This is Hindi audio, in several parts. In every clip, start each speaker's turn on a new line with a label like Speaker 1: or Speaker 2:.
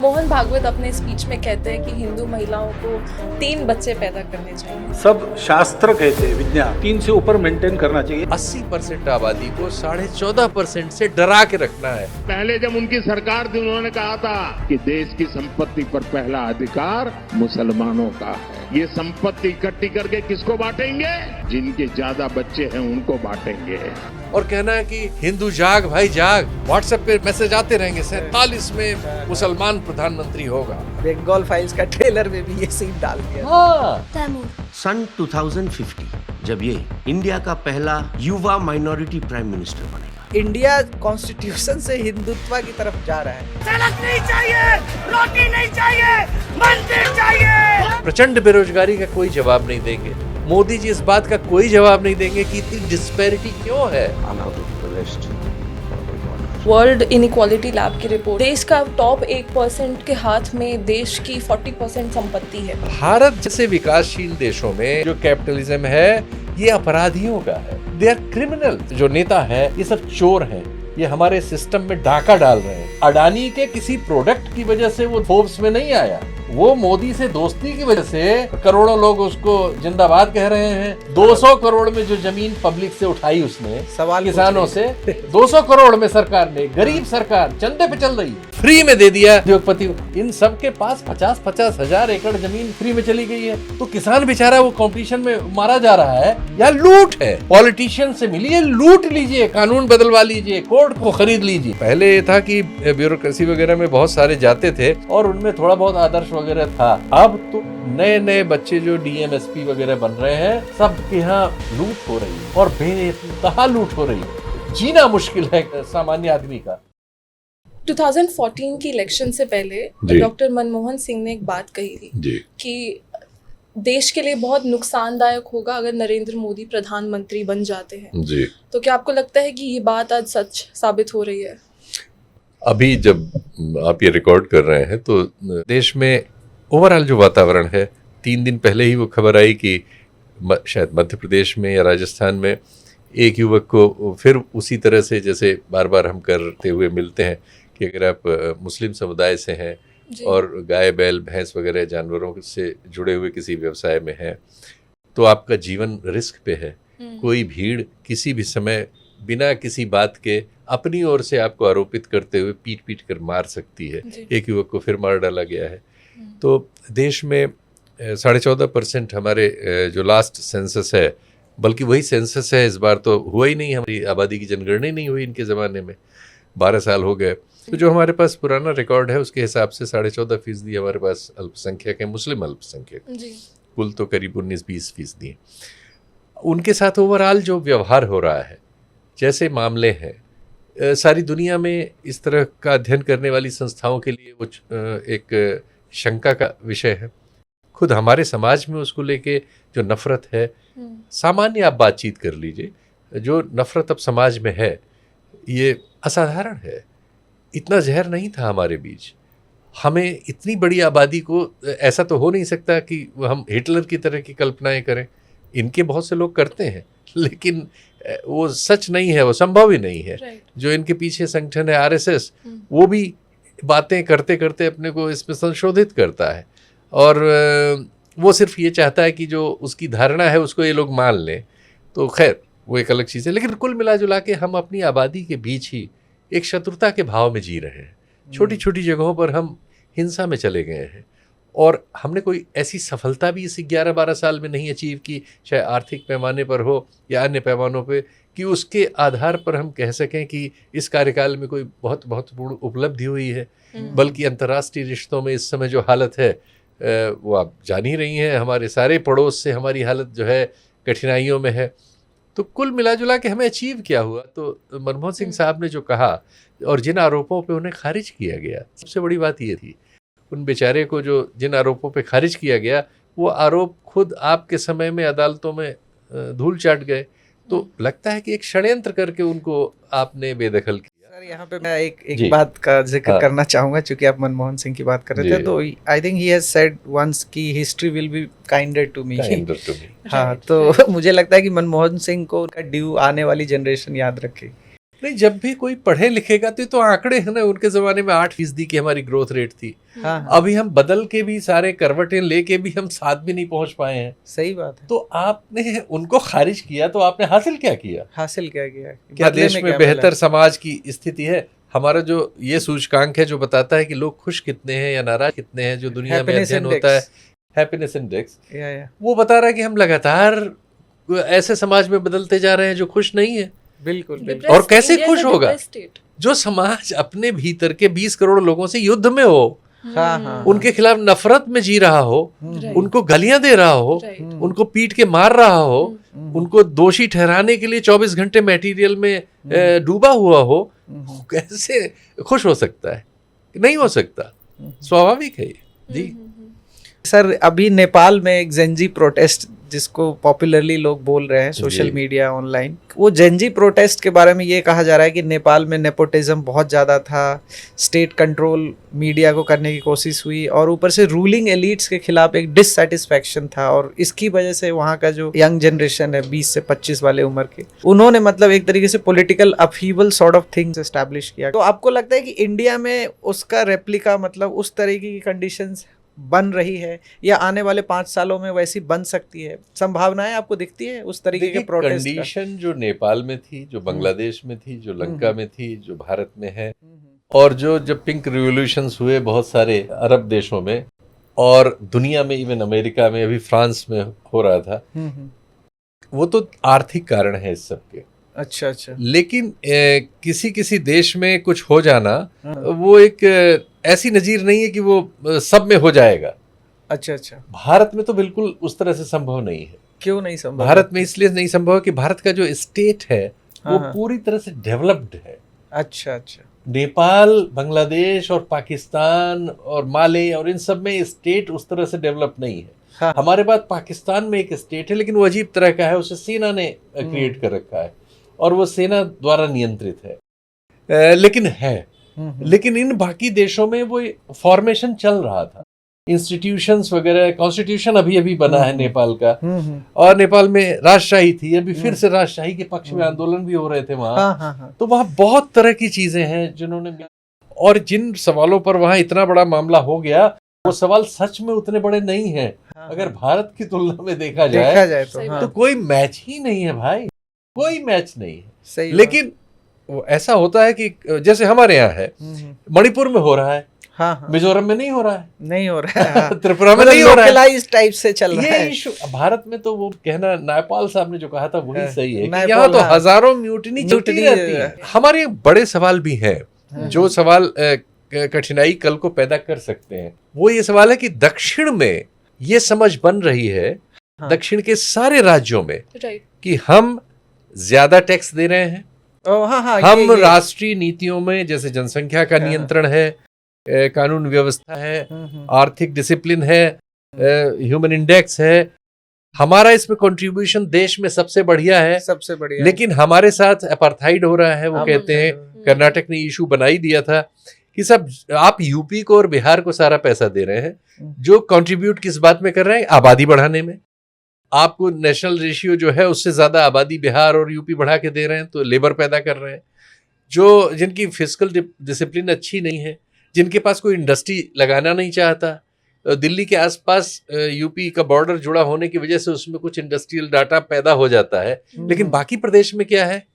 Speaker 1: मोहन भागवत अपने स्पीच में कहते हैं कि हिंदू महिलाओं को 3 बच्चे पैदा करने चाहिए।
Speaker 2: सब शास्त्र कहते हैं विज्ञान 3 से ऊपर मेंटेन करना चाहिए।
Speaker 3: 80% आबादी को 14.5% से डरा के रखना है।
Speaker 4: पहले जब उनकी सरकार थी उन्होंने कहा था कि देश की संपत्ति पर पहला अधिकार मुसलमानों का है। ये संपत्ति इकट्ठी करके किसको बांटेंगे? जिनके ज्यादा बच्चे हैं उनको बांटेंगे।
Speaker 3: और कहना है कि हिंदू जाग भाई जाग। व्हाट्सएप पे मैसेज आते रहेंगे 47 में मुसलमान प्रधानमंत्री होगा।
Speaker 5: बंगाल फाइल्स का ट्रेलर में भी ये सीन डाल दिया।
Speaker 3: हाँ।
Speaker 6: सन 2050 जब ये इंडिया का पहला युवा माइनॉरिटी प्राइम मिनिस्टर बनेगा।
Speaker 5: इंडिया कॉन्स्टिट्यूशन से हिंदुत्व की तरफ जा रहा है।
Speaker 7: सड़क नहीं चाहिए, रोटी नहीं चाहिए, मंदिर चाहिए।
Speaker 3: प्रचंड बेरोजगारी का कोई जवाब नहीं देंगे। मोदी जी इस बात का कोई जवाब नहीं देंगे कि इतनी डिस्पैरिटी क्यों है।
Speaker 1: वर्ल्ड इनइक्वालिटी लैब की रिपोर्ट, देश का टॉप 1% के हाथ में देश की 40% संपत्ति है।
Speaker 3: भारत जैसे विकासशील देशों में जो कैपिटलिज्म है ये अपराधियों का है। They are criminal. जो नेता है ये सब चोर हैं। ये हमारे सिस्टम में डाका डाल रहे हैं। अडानी के किसी प्रोडक्ट की वजह से वो फोर्ब्स में नहीं आया। वो मोदी से दोस्ती की वजह से करोड़ों लोग उसको जिंदाबाद कह रहे हैं। 200 करोड़ में जो जमीन पब्लिक से उठाई उसने,
Speaker 5: सवाल
Speaker 3: किसानों से 200 करोड़ में सरकार ने, गरीब सरकार चंदे पे चल रही, फ्री में दे दिया उद्योगपति। इन सब के पास 50-50 हजार एकड़ जमीन फ्री में चली गई है। तो किसान बेचारा वो कंपटीशन में मारा जा रहा है या लूट है। पॉलिटिशियन से मिलिए, लूट लीजिए, कानून बदलवा लीजिए, कोर्ट को खरीद लीजिए। पहले ये था कि ब्यूरोक्रेसी वगैरह में बहुत सारे जाते थे और उनमें थोड़ा बहुत आदर्श वगैरह था। अब तो नए नए बच्चे जो डीएमएसपी वगैरह बन रहे हैं, सबके यहाँ लूट हो रही है और बेतहा लूट हो रही है। जीना मुश्किल है सामान्य आदमी का।
Speaker 1: 2014 की इलेक्शन से पहले डॉक्टर मनमोहन सिंह ने एक बात कही थी कि देश के लिए बहुत नुकसानदायक होगा अगर नरेंद्र मोदी प्रधानमंत्री बन जाते हैं।
Speaker 3: जी।
Speaker 1: तो क्या आपको लगता है कि ये बात आज सच साबित हो रही है?
Speaker 3: अभी जब आप ये रिकॉर्ड कर रहे हैं तो देश में ओवरऑल जो वातावरण है, 3 दिन पहले ही वो खबर आई कि शायद मध्य प्रदेश में या राजस्थान में एक युवक को फिर उसी तरह से, जैसे बार बार हम करते हुए मिलते हैं कि अगर आप मुस्लिम समुदाय से हैं और गाय बैल भैंस वगैरह जानवरों से जुड़े हुए किसी व्यवसाय में हैं तो आपका जीवन रिस्क पे है। कोई भीड़ किसी भी समय बिना किसी बात के अपनी ओर से आपको आरोपित करते हुए पीट पीट कर मार सकती है। एक युवक को फिर मार डाला गया है। तो देश में 14.5% हमारे जो लास्ट सेंसस है, बल्कि वही सेंसस है, इस बार तो हुआ ही नहीं, हमारी आबादी की जनगणना नहीं हुई इनके ज़माने में। 12 साल हो गए। तो जो हमारे पास पुराना रिकॉर्ड है उसके हिसाब से 14.5% हमारे पास अल्पसंख्यक है, मुस्लिम अल्पसंख्यक। कुल तो करीब 19-20% है। उनके साथ ओवरऑल जो व्यवहार हो रहा है, जैसे मामले हैं, सारी दुनिया में इस तरह का अध्ययन करने वाली संस्थाओं के लिए वो एक शंका का विषय है। खुद हमारे समाज में उसको लेके जो नफरत है, सामान्य आप बातचीत कर लीजिए, जो नफरत अब समाज में है ये असाधारण है। इतना जहर नहीं था हमारे बीच। हमें इतनी बड़ी आबादी को, ऐसा तो हो नहीं सकता कि हम हिटलर की तरह की कल्पनाएं करें। इनके बहुत से लोग करते हैं लेकिन वो सच नहीं है, वो संभव ही नहीं है। जो इनके पीछे संगठन है आरएसएस, वो भी बातें करते करते अपने को इसमें संशोधित करता है और वो सिर्फ ये चाहता है कि जो उसकी धारणा है उसको ये लोग मान लें। तो खैर वो एक अलग चीज़ है। लेकिन कुल मिला जुला के हम अपनी आबादी के बीच ही एक शत्रुता के भाव में जी रहे हैं। छोटी छोटी जगहों पर हम हिंसा में चले गए हैं और हमने कोई ऐसी सफलता भी इस 11-12 साल में नहीं अचीव की, चाहे आर्थिक पैमाने पर हो या अन्य पैमानों पे, कि उसके आधार पर हम कह सकें कि इस कार्यकाल में कोई बहुत महत्वपूर्ण उपलब्धि हुई है। बल्कि अंतर्राष्ट्रीय रिश्तों में इस समय जो हालत है वो आप जान ही रही हैं। हमारे सारे पड़ोस से हमारी हालत जो है कठिनाइयों में है। तो कुल मिला जुला के हमें अचीव क्या हुआ? तो मनमोहन सिंह साहब ने जो कहा और जिन आरोपों पे उन्हें खारिज किया गया, सबसे बड़ी बात ये थी, उन बेचारे को जो जिन आरोपों पे खारिज किया गया वो आरोप खुद आपके समय में अदालतों में धूल चाट गए। तो लगता है कि एक षड्यंत्र करके उनको आपने बेदखल किया।
Speaker 5: सर यहाँ पे मैं एक बात का जिक्र करना चाहूँगा, चूंकि आप मनमोहन सिंह की बात कर रहे थे। तो I think he has said once कि history will be kinder to me. हाँ, तो मुझे लगता है कि मनमोहन सिंह को उनका ड्यू आने वाली जनरेशन याद रखे।
Speaker 3: नहीं, जब भी कोई पढ़े लिखेगा तो आंकड़े हैं ना, उनके जमाने में 8% की हमारी ग्रोथ रेट थी।
Speaker 5: हाँ,
Speaker 3: अभी हम बदल के भी सारे करवटें लेके भी हम 7 भी नहीं पहुंच पाए हैं।
Speaker 5: सही बात है।
Speaker 3: तो आपने उनको खारिज किया तो आपने हासिल क्या किया?
Speaker 5: हासिल क्या किया?
Speaker 3: क्या देश में बेहतर समाज की स्थिति है? हमारा जो ये सूचकांक है जो बताता है कि लोग खुश कितने हैं या नाराज कितने हैं, जो दुनिया में अध्ययन होता है, हैप्पीनेस इंडेक्स, वो बता रहा है कि हम लगातार ऐसे समाज में बदलते जा रहे हैं जो खुश नहीं है।
Speaker 5: बिल्कुल।
Speaker 3: और कैसे खुश होगा जो समाज अपने भीतर के 20 करोड़ लोगों से युद्ध में हो,
Speaker 5: हाँ,
Speaker 3: उनके खिलाफ नफरत में जी रहा हो, उनको गालियां दे रहा हो, उनको पीट के मार रहा हो, उनको दोषी ठहराने के लिए 24 घंटे मटेरियल में डूबा हुआ हो, कैसे खुश हो सकता है? नहीं हो सकता, स्वाभाविक है ये। जी
Speaker 5: सर, अभी नेपाल में एक जेंजी प्रोटेस्ट जिसको पॉपुलरली लोग बोल रहे हैं सोशल मीडिया ऑनलाइन, वो जेंजी प्रोटेस्ट के बारे में ये कहा जा रहा है कि नेपाल में नेपोटिज्म बहुत ज़्यादा था, स्टेट कंट्रोल मीडिया को करने की कोशिश हुई और ऊपर से रूलिंग एलिट्स के खिलाफ एक डिससेटिस्फैक्शन था और इसकी वजह से वहाँ का जो यंग जनरेशन है 20 से 25 वाले उम्र के, उन्होंने मतलब एक तरीके से political upheaval sort of things establish किया। तो आपको लगता है कि इंडिया में उसका रेप्लिका मतलब उस तरीके की कंडीशंस बन रही है या आने वाले 5 सालों में वैसी बन सकती है? संभावनाएं आपको दिखती है उस तरीके के प्रोटेस्ट का?
Speaker 3: कंडीशन जो नेपाल में थी, जो बांग्लादेश में थी, जो लंका में थी, जो भारत में है, और जो जब पिंक रिवॉल्यूशंस हुए बहुत सारे अरब देशों में और दुनिया में, इवन अमेरिका में, अभी फ्रांस में हो रहा था, वो तो आर्थिक कारण है इस सब के।
Speaker 5: अच्छा।
Speaker 3: लेकिन किसी किसी देश में कुछ हो जाना वो एक ऐसी नजीर नहीं है कि वो सब में हो जाएगा।
Speaker 5: अच्छा।
Speaker 3: भारत में तो बिल्कुल उस तरह से संभव नहीं है।
Speaker 5: क्यों नहीं संभव?
Speaker 3: भारत में इसलिए नहीं संभव है कि भारत का जो स्टेट है वो पूरी तरह से डेवलप्ड है।
Speaker 5: अच्छा।
Speaker 3: नेपाल, बांग्लादेश और पाकिस्तान और माले और इन सब में स्टेट उस तरह से डेवलप नहीं है।
Speaker 5: हाँ।
Speaker 3: हमारे पास पाकिस्तान में एक स्टेट है, लेकिन वो अजीब तरह का है, उसे सेना ने क्रिएट कर रखा है और वो सेना द्वारा नियंत्रित है, लेकिन है। लेकिन इन बाकी देशों में वो फॉर्मेशन चल रहा था, इंस्टीट्यूशंस वगैरह, कॉन्स्टिट्यूशन अभी बना है नेपाल का, और नेपाल में राजशाही थी, अभी फिर से राजशाही के पक्ष में आंदोलन भी हो रहे थे वहाँ। तो वहाँ बहुत तरह की चीजें हैं जिन्होंने, और जिन सवालों पर वहाँ इतना बड़ा मामला हो गया, वो सवाल सच में उतने बड़े नहीं हैं। अगर भारत की तुलना में देखा जाए तो कोई मैच ही नहीं है भाई, कोई मैच नहीं है।
Speaker 5: सही।
Speaker 3: लेकिन वो ऐसा होता है कि जैसे हमारे यहाँ है, मणिपुर में हो रहा है, मिजोरम में नहीं हो रहा है, त्रिपुरा में नहीं हो रहा है,
Speaker 5: लोकलाइज्ड टाइप से चल रहा है।
Speaker 3: ये इशू भारत में तो वो कहना, नायपाल साहब ने जो कहा था वही सही है कि यहाँ तो हजारों म्यूटिनी चलती रहती है। हमारे बड़े सवाल भी हैं, जो सवाल कठिनाई कल को पैदा कर सकते हैं। वो ये सवाल है कि दक्षिण में ये समझ बन रही है, दक्षिण के सारे राज्यों में, कि हम ज्यादा टैक्स दे रहे हैं, हम राष्ट्रीय नीतियों में जैसे जनसंख्या का नियंत्रण है, कानून व्यवस्था है, आर्थिक डिसिप्लिन है, ह्यूमन इंडेक्स है, हमारा इसमें कंट्रीब्यूशन देश में सबसे बढ़िया है, लेकिन हमारे साथ अपार्थाइड हो रहा है। वो कहते हैं, कर्नाटक ने इशू बना ही दिया था कि सब आप यूपी को और बिहार को सारा पैसा दे रहे हैं, जो कंट्रीब्यूट किस बात में कर रहे हैं? आबादी बढ़ाने में। आपको नेशनल रेशियो जो है उससे ज्यादा आबादी बिहार और यूपी बढ़ा के दे रहे हैं, तो लेबर पैदा कर रहे हैं। जो जिनकी फिजिकल डिसिप्लिन अच्छी नहीं है, जिनके पास कोई इंडस्ट्री लगाना नहीं चाहता, दिल्ली के आसपास यूपी का बॉर्डर जुड़ा होने की वजह से उसमें कुछ इंडस्ट्रियल डाटा पैदा हो जाता है, लेकिन बाकी प्रदेश में क्या है?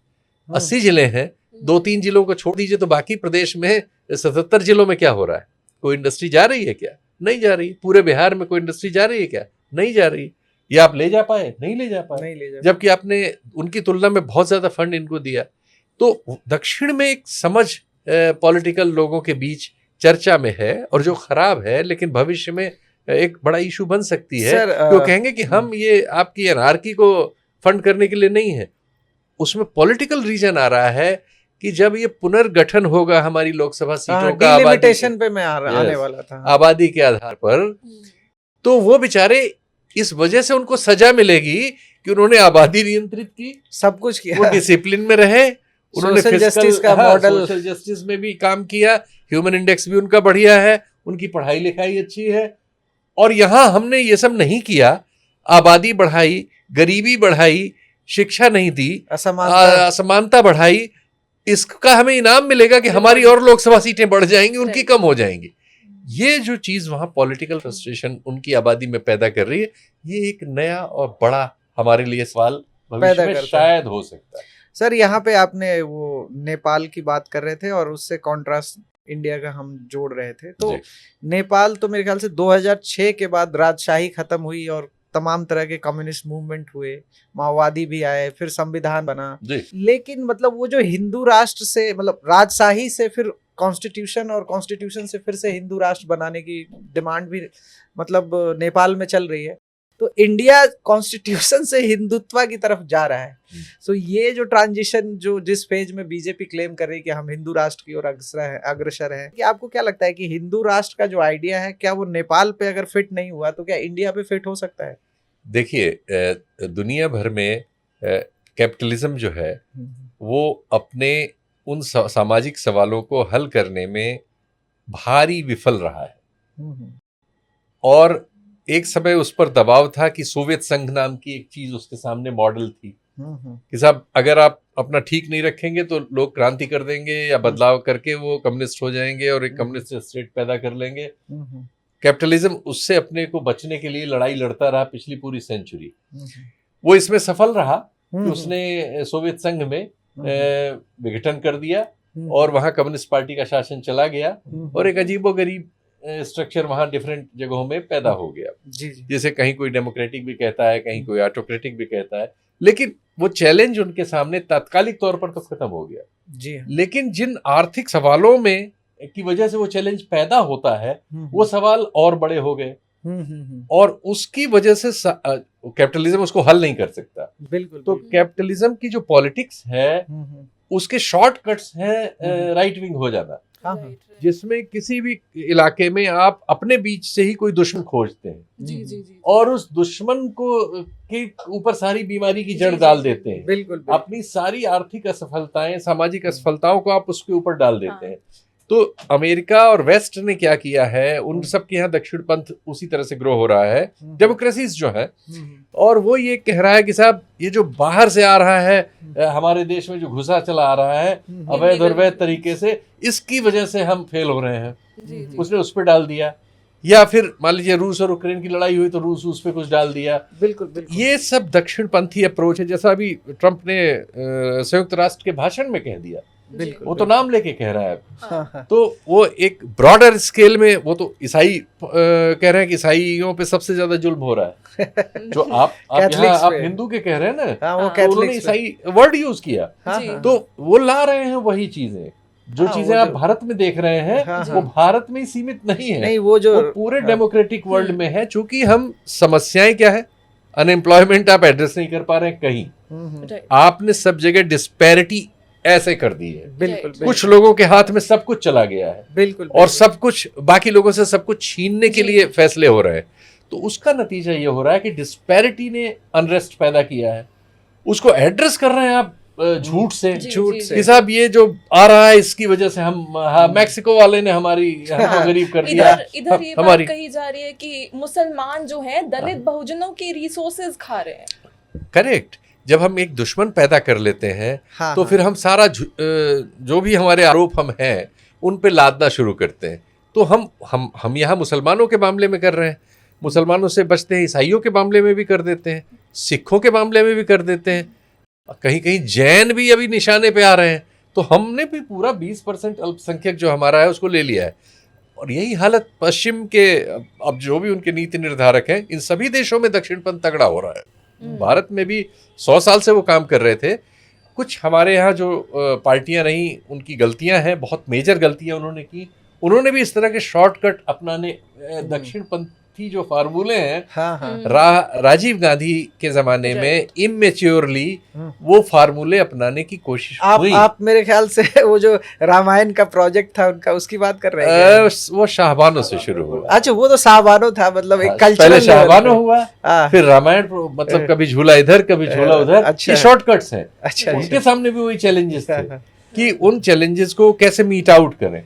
Speaker 3: 80 जिले हैं, 2-3 जिलों को छोड़ दीजिए तो बाकी प्रदेश में 77 जिलों में क्या हो रहा है? कोई इंडस्ट्री जा रही है क्या? नहीं जा रही। पूरे बिहार में कोई इंडस्ट्री जा रही है क्या? नहीं जा रही। या आप ले जा पाए? नहीं ले जा पाए, जबकि आपने उनकी तुलना में बहुत ज्यादा फंड इनको दिया। तो दक्षिण में एक समझ पॉलिटिकल लोगों के बीच चर्चा में है, और जो खराब है, लेकिन भविष्य में एक बड़ा इशू बन सकती है। तो कहेंगे कि हम ये आपकी एनआरकी को फंड करने के लिए नहीं है। उसमें पॉलिटिकल रीजन आ रहा है कि जब ये पुनर्गठन होगा हमारी लोकसभा सीटों का,
Speaker 5: डिलिमिटेशन पे मैं आने वाला था,
Speaker 3: आबादी के आधार पर, तो वो बेचारे इस वजह से उनको सजा मिलेगी कि उन्होंने आबादी नियंत्रित की,
Speaker 5: सब कुछ किया,
Speaker 3: वो डिसिप्लिन में रहे, उन्होंने
Speaker 5: सोशल जस्टिस का मॉडल,
Speaker 3: सोशल जस्टिस में भी काम किया, ह्यूमन इंडेक्स भी उनका बढ़िया है, उनकी पढ़ाई लिखाई अच्छी है। और यहाँ हमने ये सब नहीं किया, आबादी बढ़ाई, गरीबी बढ़ाई, शिक्षा नहीं दी, असमानता बढ़ाई, इसका हमें इनाम मिलेगा कि हमारी और लोकसभा सीटें बढ़ जाएंगी, उनकी कम हो जाएंगी। ये जो चीज वहां पॉलिटिकल फ्रस्ट्रेशन उनकी आबादी में पैदा कर रही है, ये एक नया और बड़ा हमारे लिए सवाल भविष्य में शायद हो सकता है।
Speaker 5: सर यहाँ पे आपने वो नेपाल की बात कर रहे थे और उससे कॉन्ट्रास्ट इंडिया का हम जोड़ रहे थे, तो नेपाल तो मेरे ख्याल से 2006 के बाद राजशाही खत्म हुई और तमाम तरह के कम्युनिस्ट मूवमेंट हुए, माओवादी भी आए, फिर संविधान बना, लेकिन मतलब वो जो हिंदू राष्ट्र से, मतलब राजशाही से फिर कॉन्स्टिट्यूशन और कॉन्स्टिट्यूशन से फिर से हिंदू राष्ट्र बनाने की डिमांड भी मतलब नेपाल में चल रही है। तो इंडिया कॉन्स्टिट्यूशन से हिंदुत्व की तरफ जा रहा है। सो ये जो ट्रांजिशन जो जिस फेज में बीजेपी क्लेम कर रही है कि हम हिंदू राष्ट्र की ओर अग्रसर है, कि आपको क्या लगता है कि हिंदू राष्ट्र का जो आइडिया है, क्या वो नेपाल पे अगर फिट नहीं हुआ तो क्या इंडिया पे फिट हो सकता है?
Speaker 3: देखिए, दुनिया भर में कैपिटलिज्म जो है वो अपने उन सामाजिक सवालों को हल करने में भारी विफल रहा है, और एक समय उस पर दबाव था कि सोवियत संघ नाम की एक चीज उसके सामने मॉडल थी कि साहब अगर आप अपना ठीक नहीं रखेंगे तो लोग क्रांति कर देंगे या बदलाव करके वो कम्युनिस्ट हो जाएंगे और एक कम्युनिस्ट स्टेट पैदा कर लेंगे। कैपिटलिज्म उससे अपने को बचने के लिए लड़ाई लड़ता रहा पिछली पूरी सेंचुरी। वो इसमें सफल रहा कि उसने सोवियत संघ में विघटन कर दिया और वहां कम्युनिस्ट पार्टी का शासन चला गया और एक अजीबोगरीब स्ट्रक्चर वहां डिफरेंट जगहों में पैदा हो गया। जैसे कहीं कोई डेमोक्रेटिक भी कहता है, कहीं कोई ऑटोक्रेटिक भी कहता है, लेकिन वो चैलेंज उनके सामने तात्कालिक तौर पर तो खत्म हो गया जी। लेकिन जिन आर्थिक सवालों में की वजह से वो चैलेंज पैदा होता है, वो सवाल और बड़े हो गए और उसकी वजह से कैपिटलिज्म उसको हल नहीं कर सकता। बिल्कुल। तो कैपिटलिज्म की जो पॉलिटिक्स है उसके शॉर्टकट्स हैं राइट विंग हो जाना, जिसमें किसी भी इलाके में आप अपने बीच से ही कोई दुश्मन खोजते हैं जी। और उस दुश्मन को के ऊपर सारी बीमारी की जड़ डाल देते हैं। बिल्कुल। अपनी सारी आर्थिक असफलताएं, सामाजिक असफलताओं को आप उसके ऊपर डाल देते हैं। तो अमेरिका और वेस्ट ने क्या किया है, उन सब के यहाँ दक्षिण पंथ उसी तरह से ग्रो हो रहा है, डेमोक्रेसीज जो है, और वो ये कह रहा है कि साहब ये जो बाहर से आ रहा है, हमारे देश में जो घुसा चला आ रहा है अवैध और वैध तरीके से, इसकी वजह से हम फेल हो रहे हैं। उसने उस पर डाल दिया, या फिर मान लीजिए रूस और यूक्रेन की लड़ाई हुई तो रूस उस पर कुछ डाल दिया। बिल्कुल। ये सब दक्षिण पंथी अप्रोच है, जैसा अभी ट्रंप ने संयुक्त राष्ट्र के भाषण में कह दिया। वो तो नाम लेके कह रहा है। तो वो एक ब्रॉडर स्केल में वो तो ईसाई कह रहे हैं कि ईसाइयों पे सबसे ज्यादा जुल्म हो रहा है। जो आप हिंदू के कह रहे हैं ना, वो उन्होंने ईसाई वर्ड यूज किया। तो वो ला रहे हैं वही चीजें, जो चीजें आप भारत में देख रहे हैं वो भारत में ही सीमित नहीं है, नहीं, वो पूरे डेमोक्रेटिक वर्ल्ड में है। चूंकि हम समस्याएं क्या है, अनएम्प्लॉयमेंट आप एड्रेस नहीं कर पा रहे हैं कहीं, आपने सब जगह डिस्पैरिटी ऐसे कर दी है। बिल्कुल। कुछ लोगों के हाथ में सब कुछ चला गया है। बिल्कुल। और सब कुछ बाकी लोगों से सब कुछ छीनने के लिए फैसले हो रहे हैं। तो उसका नतीजा ये हो रहा है कि डिस्पैरिटी ने अनरेस्ट पैदा किया है, उसको एड्रेस कर रहे हैं आप झूठ से कि साहब ये जो आ रहा है इसकी वजह से हम मैक्सिको वाले ने हमको गरीब कर दिया।
Speaker 1: इधर ये बात कही जा रही है कि मुसलमान जो है दलित बहुजनों की रिसोर्सेज खा रहे हैं।
Speaker 3: करेक्ट। जब हम एक दुश्मन पैदा कर लेते हैं तो फिर हम सारा जो भी हमारे आरोप हम हैं उन पे लादना शुरू करते हैं। तो हम यहाँ मुसलमानों के मामले में कर रहे हैं, मुसलमानों से बचते हैं, ईसाइयों के मामले में भी कर देते हैं, सिखों के मामले में भी कर देते हैं, कहीं कहीं जैन भी अभी निशाने पे आ रहे हैं। तो हमने भी पूरा 20% अल्पसंख्यक जो हमारा है उसको ले लिया है। और यही हालत पश्चिम के, अब जो भी उनके नीति निर्धारक हैं, इन सभी देशों में दक्षिणपंथ तगड़ा हो रहा है। भारत में भी 100 साल से वो काम कर रहे थे। कुछ हमारे यहाँ जो पार्टियां रहीं उनकी गलतियां हैं, बहुत मेजर गलतियां उन्होंने की। उन्होंने भी इस तरह के शॉर्टकट अपनाने, दक्षिणपंथी जो फार्मूले हैं, राजीव गांधी के जमाने में इमेच्योरली वो फार्मूले अपनाने की कोशिश हुई।
Speaker 5: आप मेरे ख्याल से वो जो रामायण का प्रोजेक्ट था उनका, उसकी बात कर रहे हैं?
Speaker 3: वो शाहबानों से शुरू हुआ।
Speaker 5: अच्छा, वो तो शाहबानों था, मतलब एक कल्चरल।
Speaker 3: पहले शाहबानों हुआ, फिर रामायण, मतलब कभी झूला इधर कभी झूला उधर। ये शॉर्टकट्स हैं। उनके सामने भी वही चैलेंजेस थे कि उन चैलेंजेस को कैसे मीट आउट करें।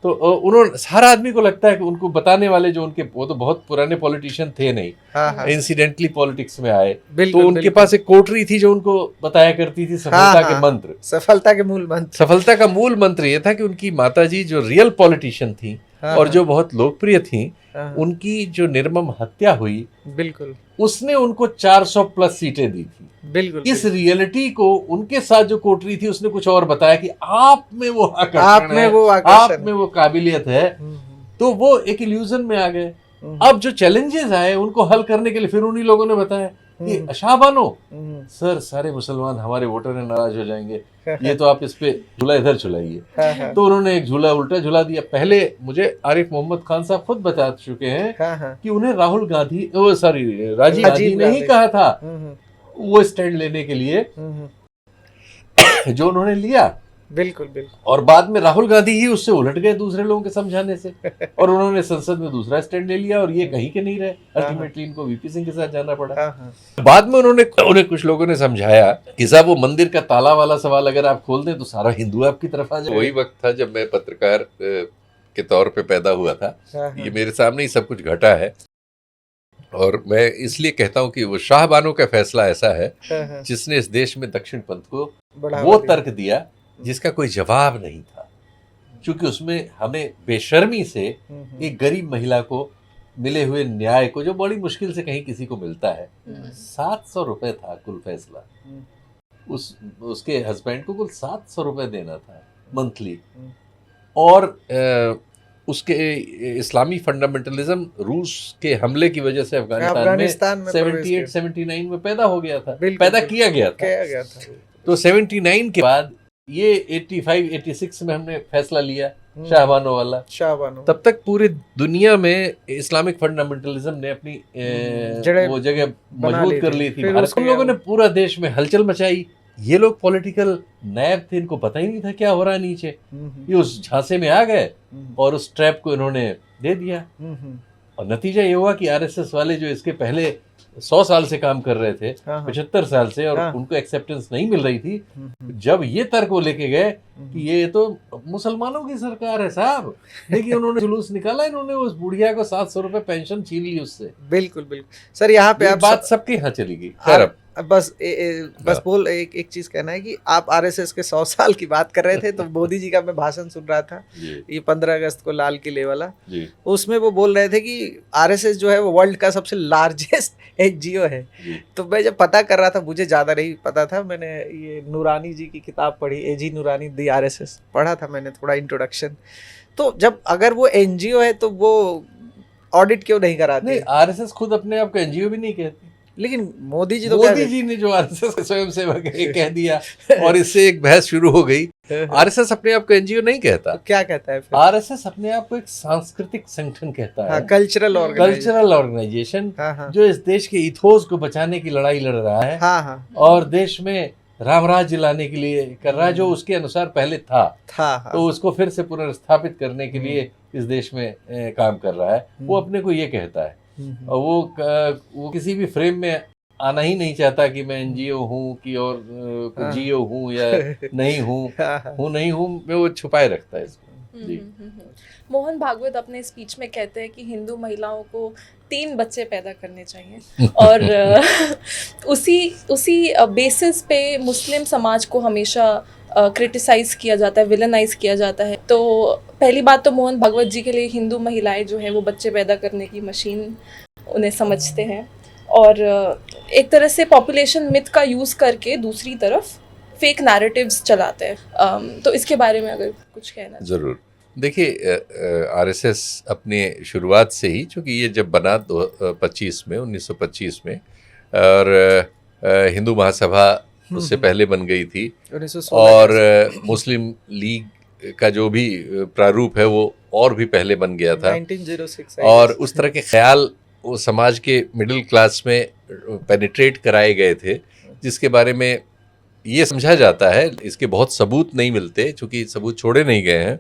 Speaker 3: तो उन्होंने हर आदमी को लगता है कि उनको बताने वाले जो उनके, वो तो बहुत पुराने पॉलिटिशियन थे नहीं,
Speaker 5: हाँ।
Speaker 3: इंसिडेंटली पॉलिटिक्स में आए,
Speaker 5: बिल्कुल,
Speaker 3: तो उनके
Speaker 5: बिल्कुल।
Speaker 3: पास एक कोटरी थी जो उनको बताया करती थी सफलता के मंत्र।
Speaker 5: सफलता के मूल मंत्र।
Speaker 3: सफलता का मूल मंत्र ये था कि उनकी माताजी जो रियल पॉलिटिशियन थी और जो बहुत लोकप्रिय थी, उनकी जो निर्मम हत्या हुई,
Speaker 5: बिल्कुल
Speaker 3: उसने उनको 400 प्लस सीटें दी थी।
Speaker 5: बिल्कुल।
Speaker 3: इस रियलिटी को उनके साथ जो कोटरी थी उसने कुछ और बताया कि आप में वो आकर्षण
Speaker 5: आप में
Speaker 3: है,
Speaker 5: वो आकर्षण
Speaker 3: आप में वो काबिलियत है, तो वो एक इल्यूजन में आ गए। अब जो चैलेंजेस आए उनको हल करने के लिए फिर उन्हीं लोगों ने बताया कि शाहबानो सर, सारे मुसलमान हमारे वोटर हैं, नाराज हो जाएंगे, ये तो आप इस पे झूला इधर झुलाइए। तो उन्होंने एक झूला उल्टा झुला दिया। पहले मुझे आरिफ मोहम्मद खान साहब खुद बता चुके हैं कि उन्हें राजीव गांधी ने ही कहा था वो स्टैंड लेने के लिए, जो उन्होंने लिया।
Speaker 5: बिल्कुल बिल्कुल।
Speaker 3: और बाद में राहुल गांधी ही उससे उलट गए दूसरे लोगों के समझाने से, और उन्होंने संसद में दूसरा स्टैंड ले लिया, और ये कहीं के नहीं रहे। अल्टीमेटली इनको वीपी सिंह के साथ जाना पड़ा। बाद में उन्हें कुछ लोगों ने समझाया कि साहब वो मंदिर का ताला वाला सवाल अगर आप खोल दें तो सारा हिंदू आपकी तरफ आ जाए। वही वक्त था जब मैं पत्रकार के तौर पे पैदा हुआ था। ये मेरे सामने ही सब कुछ घटा है, और मैं इसलिए कहता हूँ कि वो शाहबानो का फैसला ऐसा है जिसने इस देश में दक्षिण पंथ को वो तर्क दिया जिसका कोई जवाब नहीं था, क्योंकि उसमें हमें बेशर्मी से एक गरीब महिला को मिले हुए न्याय को, जो बड़ी मुश्किल से कहीं किसी को मिलता है, 700 रुपए था कुल फैसला। उसके हस्बैंड को कुल 700 रुपए देना था मंथली, और उसके इस्लामी फंडामेंटलिज्म रूस के हमले की वजह से अफगानिस्तान में 78-79 में पैदा हो गया था, पैदा किया गया था। तो 79 के बाद ये 85-86 में हमने फैसला लिया शाहबानो वाला। तब तक पूरी दुनिया में इस्लामिक फंडामेंटलिज्म ने अपनी वो जगह मजबूत कर ली थी। हम लोगों ने पूरा देश में हलचल मचाई। ये लोग पॉलिटिकल नैब थे, इनको पता ही नहीं था क्या हो रहा है नीचे। ये उस झांसे में आ गए और उस ट्रैप को इन्होंने दे दिया, और नतीजा ये हुआ कि आरएसएस वाले जो इसके पहले 100 साल से काम कर रहे थे, 75 साल से, और उनको एक्सेप्टेंस नहीं मिल रही थी, जब ये तर्क वो लेके गए कि ये तो मुसलमानों की सरकार है साहब, देखिए उन्होंने जुलूस निकाला, इन्होंने उस बुढ़िया को 700 रुपए पेंशन छीन ली उससे।
Speaker 5: बिल्कुल बिल्कुल सर, यहाँ पे आप
Speaker 3: बात सबके यहाँ चली गई। खैर
Speaker 5: अब बस बोल एक चीज कहना है कि आप आरएसएस के 100 साल की बात कर रहे थे, तो मोदी जी का मैं भाषण सुन रहा था, ये 15 अगस्त को लाल किले वाला, उसमें वो बोल रहे थे कि आरएसएस जो है वो वर्ल्ड का सबसे लार्जेस्ट एनजीओ है। तो मैं जब पता कर रहा था, मुझे ज्यादा नहीं पता था, मैंने ये नूरानी जी की किताब पढ़ी, एजी नूरानी दी आरएसएस पढ़ा था मैंने, थोड़ा इंट्रोडक्शन। तो जब अगर वो एनजीओ है तो वो ऑडिट क्यों नहीं कराते?
Speaker 3: नहीं, आरएसएस खुद अपने आप को एनजीओ भी नहीं कहती,
Speaker 5: लेकिन मोदी जी तो
Speaker 3: मोदी जी ने जो आरएसएस के स्वयं सेवक है कह दिया, और इससे एक बहस शुरू हो गई। आरएसएस अपने आप को एनजीओ नहीं कहता।
Speaker 5: तो क्या कहता है फिर?
Speaker 3: आरएसएस अपने आप को एक सांस्कृतिक संगठन कहता है,
Speaker 5: कल्चरल
Speaker 3: ऑर्गेनाइजेशन, जो इस देश के इथोस को बचाने की लड़ाई लड़ रहा है, और देश में राम राज्य लाने के लिए कर रहा है, जो उसके अनुसार पहले था। तो उसको फिर से पुनर्स्थापित करने के लिए इस देश में काम कर रहा है। वो अपने को ये कहता है, और वो किसी भी फ्रेम में आना ही नहीं चाहता कि मैं एनजीओ हूँ कि और जीओ हूँ या नहीं हूँ, मैं वो छुपाए रखता है इसको। जी।
Speaker 1: मोहन भागवत अपने स्पीच में कहते हैं कि हिंदू महिलाओं को 3 बच्चे पैदा करने चाहिए, और उसी बेसिस पे मुस्लिम समाज को हमेशा क्रिटिसाइज किया जाता है, विलनाइज किया जाता है। तो पहली बात तो मोहन भागवत जी के लिए हिंदू महिलाएं जो है वो बच्चे पैदा करने की मशीन उन्हें समझते हैं, और एक तरह से पॉपुलेशन मिथ का यूज़ करके दूसरी तरफ फेक नैरेटिव्स चलाते हैं। तो इसके बारे में अगर कुछ कहना।
Speaker 3: ज़रूर। देखिए, आरएसएस अपने शुरुआत से ही, चूँकि ये जब बना 1925 में, और हिंदू महासभा उससे पहले बन गई थी, और मुस्लिम लीग का जो भी प्रारूप है वो और भी पहले बन गया था
Speaker 5: 1906,
Speaker 3: और उस तरह के ख्याल वो समाज के मिडिल क्लास में पेनिट्रेट कराए गए थे, जिसके बारे में ये समझा जाता है, इसके बहुत सबूत नहीं मिलते चूँकि सबूत छोड़े नहीं गए हैं,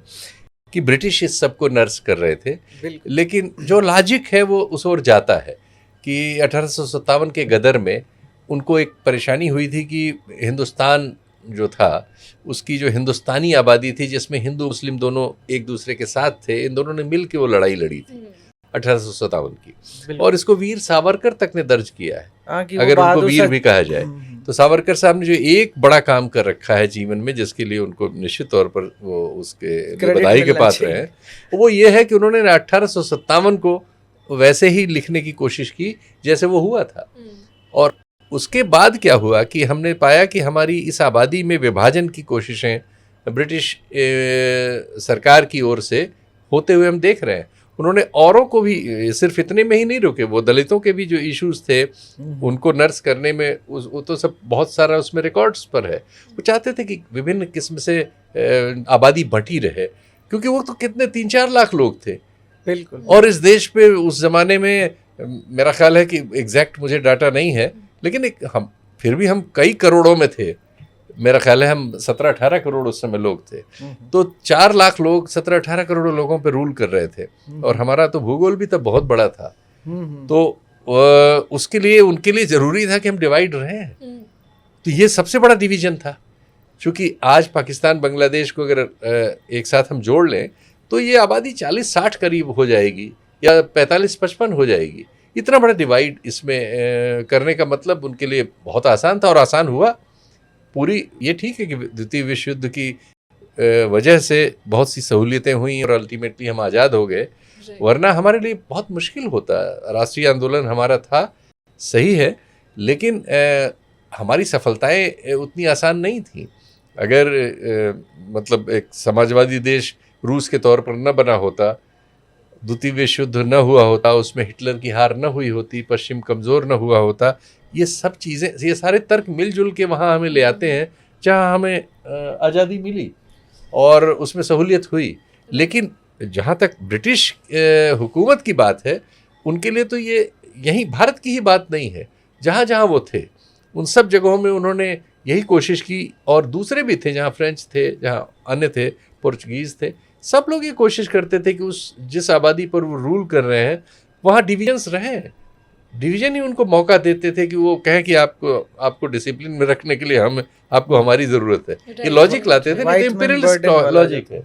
Speaker 3: कि ब्रिटिश इस सब को नर्स कर रहे थे। लेकिन जो लॉजिक है वो उस ओर जाता है कि 1857 के गदर में उनको एक परेशानी हुई थी कि हिंदुस्तान जो था उसकी जो हिंदुस्तानी आबादी थी, जिसमें हिंदू मुस्लिम दोनों एक दूसरे के साथ थे, इन दोनों ने मिल के वो लड़ाई लड़ी थी 1857 की, और इसको वीर सावरकर तक ने दर्ज किया है, अगर उनको वीर भी कहा जाए। तो सावरकर साहब ने जो एक बड़ा काम कर रखा है जीवन में, जिसके लिए उनको निश्चित तौर पर वो उसके लिए बधाई के पात्र हैं, वो ये है कि उन्होंने 1857 को वैसे ही लिखने की कोशिश की जैसे वो हुआ था। और उसके बाद क्या हुआ कि हमने पाया कि हमारी इस आबादी में विभाजन की कोशिशें ब्रिटिश सरकार की ओर से होते हुए हम देख रहे हैं। उन्होंने औरों को भी, सिर्फ इतने में ही नहीं रुके, वो दलितों के भी जो इश्यूज थे उनको नर्स करने में वो तो सब बहुत सारा उसमें रिकॉर्ड्स पर है। वो चाहते थे कि विभिन्न किस्म से आबादी बंटी रहे, क्योंकि वो तो कितने 3-4 लाख लोग थे
Speaker 5: बिल्कुल।
Speaker 3: और इस देश पे उस जमाने में मेरा ख्याल है कि एग्जैक्ट मुझे डाटा नहीं है, लेकिन हम फिर भी हम कई करोड़ों में थे। मेरा ख्याल है हम 17-18 करोड़ उस समय लोग थे, तो 4 लाख लोग 17-18 करोड़ लोगों पे रूल कर रहे थे, और हमारा तो भूगोल भी तब बहुत बड़ा था। तो उसके लिए उनके लिए जरूरी था कि हम डिवाइड रहें। तो ये सबसे बड़ा डिवीजन था। क्योंकि आज पाकिस्तान बांग्लादेश को अगर एक साथ हम जोड़ लें तो ये आबादी 40-60 करीब हो जाएगी, या 45-55 हो जाएगी। इतना बड़ा डिवाइड इसमें करने का मतलब उनके लिए बहुत आसान था, और आसान हुआ पूरी। ये ठीक है कि द्वितीय विश्व युद्ध की वजह से बहुत सी सहूलियतें हुई और अल्टीमेटली हम आज़ाद हो गए, वरना हमारे लिए बहुत मुश्किल होता। राष्ट्रीय आंदोलन हमारा था, सही है, लेकिन हमारी सफलताएं उतनी आसान नहीं थी। अगर मतलब एक समाजवादी देश रूस के तौर पर न बना होता, द्वितीय विश्व युद्ध न हुआ होता, उसमें हिटलर की हार न हुई होती, पश्चिम कमज़ोर न हुआ होता, ये सब चीज़ें, ये सारे तर्क मिलजुल के वहाँ हमें ले आते हैं जहाँ हमें आज़ादी मिली और उसमें सहूलियत हुई। लेकिन जहाँ तक ब्रिटिश हुकूमत की बात है, उनके लिए तो ये यहीं भारत की ही बात नहीं है, जहाँ जहाँ वो थे उन सब जगहों में उन्होंने यही कोशिश की, और दूसरे भी थे, जहाँ फ्रेंच थे, जहाँ अन्य थे, पुर्तगीज़ थे, सब लोग ये कोशिश करते थे कि उस जिस आबादी पर वो रूल कर रहे हैं वहाँ डिवीजन्स रहें। डिवीजन ही उनको मौका देते थे कि वो कहें कि आपको डिसिप्लिन में रखने के लिए आपको हमारी ज़रूरत है। ये लॉजिक लाते थे, नहीं तो इम्पीरियलिस्ट लॉजिक है,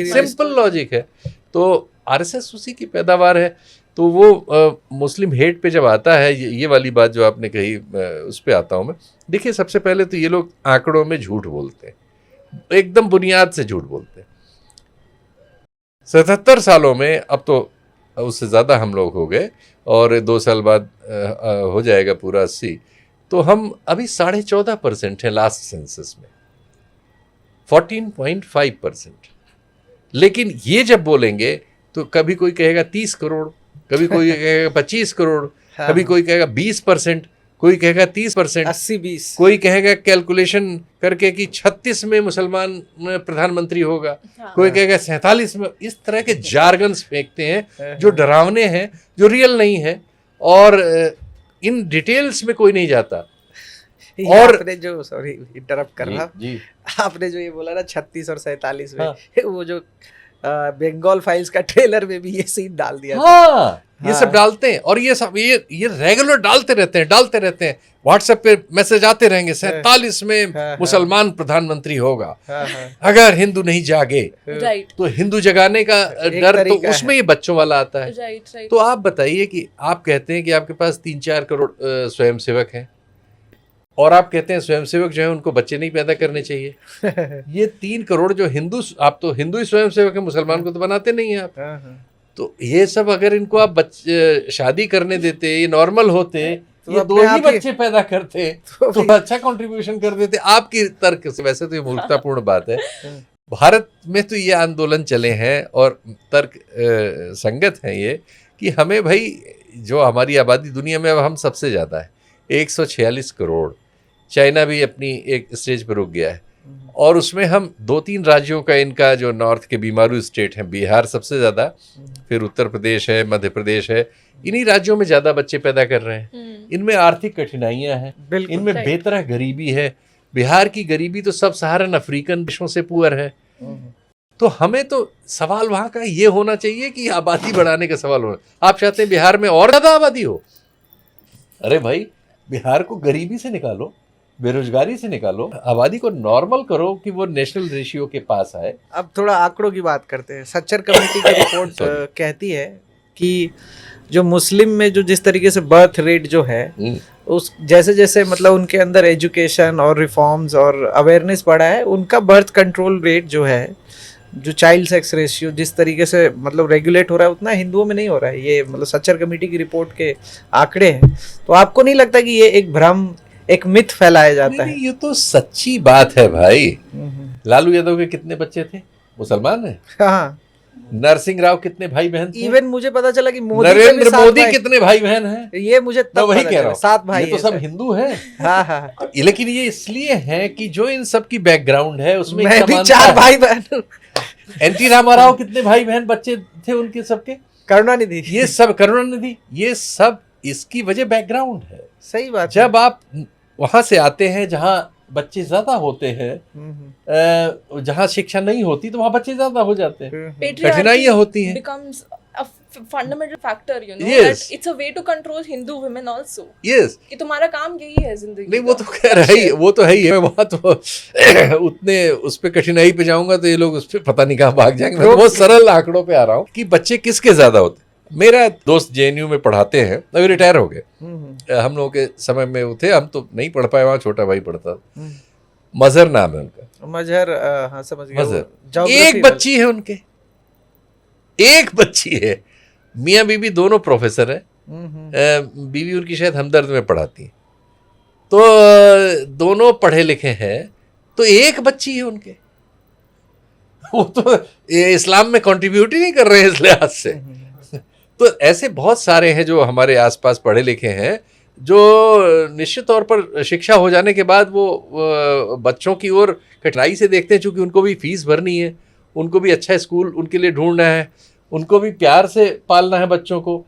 Speaker 3: सिंपल लॉजिक है। तो आरएसएस उसी की पैदावार है। तो वो मुस्लिम हेट पे जब आता है, ये वाली बात जो आपने कही, उस पे आता हूँ मैं। देखिए, सबसे पहले तो ये लोग आंकड़ों में झूठ बोलते हैं, एकदम बुनियाद से झूठ बोलते हैं। 77 सालों में, अब तो उससे ज़्यादा हम लोग हो गए, और 2 साल बाद हो जाएगा पूरा 80, तो हम अभी 14.5% हैं लास्ट सेंसस में, 14.5%। लेकिन ये जब बोलेंगे तो कभी कोई कहेगा 30 करोड़, कभी कोई कहेगा 25 करोड़, कभी कोई कहेगा 20%, कोई कहेगा 30%,
Speaker 5: 80-20,
Speaker 3: कोई कहेगा कैलकुलेशन करके कि 36 में मुसलमान प्रधानमंत्री होगा, कोई कहेगा 47 में। इस तरह के जार्गन्स फेंकते हैं जो डरावने हैं, जो रियल नहीं है, और इन डिटेल्स में कोई नहीं जाता।
Speaker 5: और आपने जो, सॉरी इंटरप्ट कर रहा, आपने जो ये बोला ना 36 और 47 में, वो जो बंगाल फाइल्स का ट्रेलर में भी ये सीन डाल दिया।
Speaker 3: ये सब डालते हैं, और ये सब ये रेगुलर डालते रहते हैं। व्हाट्सएप पे मैसेज आते रहेंगे, 47 में मुसलमान प्रधानमंत्री होगा, अगर हिंदू नहीं जागे। तो हिंदू जगाने का डर तो उसमें ये बच्चों वाला आता है। तो आप बताइए कि आप कहते हैं कि आपके पास 3-4 करोड़ स्वयंसेवक हैं, और आप कहते हैं स्वयंसेवक जो है उनको बच्चे नहीं पैदा करने चाहिए। ये 3 करोड़ जो हिंदू, आप तो हिंदू ही स्वयंसेवक है, मुसलमान को तो बनाते नहीं हैं आप। तो ये सब अगर इनको आप शादी करने देते, ये नॉर्मल होते, तो ये 2 ही बच्चे पैदा करते, तो अच्छा कंट्रीब्यूशन कर देते आपकी तर्क से। वैसे तो ये मूर्खतापूर्ण बात है। भारत में तो ये आंदोलन चले हैं और तर्क संगत हैं ये, कि हमें भाई, जो हमारी आबादी दुनिया में अब हम सबसे ज़्यादा है, 146 करोड़। चाइना भी अपनी एक स्टेज पर रुक गया है, और उसमें हम 2-3 राज्यों का, इनका जो नॉर्थ के बीमारू स्टेट हैं, बिहार सबसे ज़्यादा, फिर उत्तर प्रदेश है, मध्य प्रदेश है, इन्हीं राज्यों में ज़्यादा बच्चे पैदा कर रहे हैं। इनमें आर्थिक कठिनाइयाँ हैं, इनमें बेतरह गरीबी है। बिहार की गरीबी तो सब सहारन अफ्रीकन देशों से पुअर है। तो हमें तो सवाल वहाँ का ये होना चाहिए कि आबादी बढ़ाने का सवाल होना। आप चाहते हैं बिहार में और ज़्यादा आबादी हो? अरे भाई, बिहार को गरीबी से निकालो, बेरोजगारी से निकालो, आबादी को नॉर्मल करो कि वो नेशनल रेशियो के पास आए।
Speaker 5: अब थोड़ा आंकड़ों की बात करते हैं। सच्चर कमेटी की रिपोर्ट कहती है कि जो मुस्लिम में जो जिस तरीके से बर्थ रेट जो है उस जैसे जैसे मतलब उनके अंदर एजुकेशन और रिफॉर्म्स और अवेयरनेस बढ़ा है, उनका बर्थ कंट्रोल रेट जो है, जो चाइल्ड सेक्स रेशियो जिस तरीके से मतलब रेगुलेट हो रहा है, उतना हिंदुओं में नहीं हो रहा है। ये मतलब सच्चर कमेटी की रिपोर्ट के आंकड़े हैं। तो आपको नहीं लगता कि ये एक भ्रम, एक मिथ फैलाया जाता है?
Speaker 3: ये तो सच्ची बात है भाई। लालू यादव के कितने बच्चे थे? मुसलमान है।
Speaker 5: हाँ,
Speaker 3: नरसिंह राव कितने भाई बहन थे?
Speaker 5: इवन मुझे पता चला कि मोदी के भी
Speaker 3: नरेंद्र
Speaker 5: 7
Speaker 3: मोदी
Speaker 5: भाई,
Speaker 3: कितने भाई बहन हैं?
Speaker 5: ये मुझे तब
Speaker 3: वही
Speaker 5: पता
Speaker 3: कह रहा
Speaker 5: चला,
Speaker 3: हूँ,
Speaker 5: 7 भाई
Speaker 3: ये तो
Speaker 5: हैं
Speaker 3: सब
Speaker 5: सर।
Speaker 3: हिंदू हैं।
Speaker 5: हाँ हाँ,
Speaker 3: लेकिन ये इसलिए है कि जो इन सब की बैकग्राउंड है उसमें
Speaker 5: मैं
Speaker 3: एक
Speaker 5: भी
Speaker 3: समानता
Speaker 5: 4
Speaker 3: है।
Speaker 5: भाई बहन।
Speaker 3: एनटी रामाराव कितने भाई बहन बच्चे थे उनके सबके?
Speaker 5: करुणानिधि।
Speaker 3: ये सब करुणानिधि, ये सब इसकी वजह बैकग्राउंड है।
Speaker 5: सही बात है।
Speaker 3: जब आप वहां से आते हैं जहां बच्चे ज्यादा होते हैं, जहां शिक्षा नहीं होती तो वहां बच्चे ज्यादा हो जाते हैं, कठिनाइयां होती हैं।
Speaker 1: becomes a fundamental factor, you know,
Speaker 3: Yes.
Speaker 1: that it's a way to control Hindu women also.
Speaker 3: Yes,
Speaker 1: कि तुम्हारा काम यही है जिंदगी
Speaker 3: नहीं वो
Speaker 1: का।
Speaker 3: तो कह रहा ही, वो तो है ही है। मैं वहां तो उतने उस पे कठिनाई पे जाऊंगा तो ये लोग उस पे पता नहीं कहाँ भाग जाएंगे। मैं तो बहुत सरल आंकड़ों पे आ रहा हूँ कि बच्चे किसके ज्यादा होते हैं। मेरा दोस्त जेएनयू में पढ़ाते हैं, अभी रिटायर हो गए। हम लोगों के समय में वो थे, हम तो नहीं पढ़ पाए, वहाँ छोटा भाई पढ़ता था। मजहर नाम है उनका।
Speaker 5: मजहर, हाँ समझ गया।
Speaker 3: मजहर,
Speaker 5: Geography
Speaker 3: एक बच्ची है उनके, एक बच्ची है। मियाँ बीवी दोनों प्रोफेसर हैं। बीवी उनकी शायद हमदर्द में पढ़ाती है। तो दोनों पढ़े लिखे हैं, तो एक बच्ची है उनके। वो तो ये इस्लाम में कंट्रीब्यूट ही नहीं कर रहे हैं इस लिहाज से। तो ऐसे बहुत सारे हैं जो हमारे आसपास पढ़े लिखे हैं, जो निश्चित तौर पर शिक्षा हो जाने के बाद वो बच्चों की ओर कठिनाई से देखते हैं, चूंकि उनको भी फीस भरनी है, उनको भी अच्छा स्कूल उनके लिए ढूंढना है, उनको भी प्यार से पालना है बच्चों को।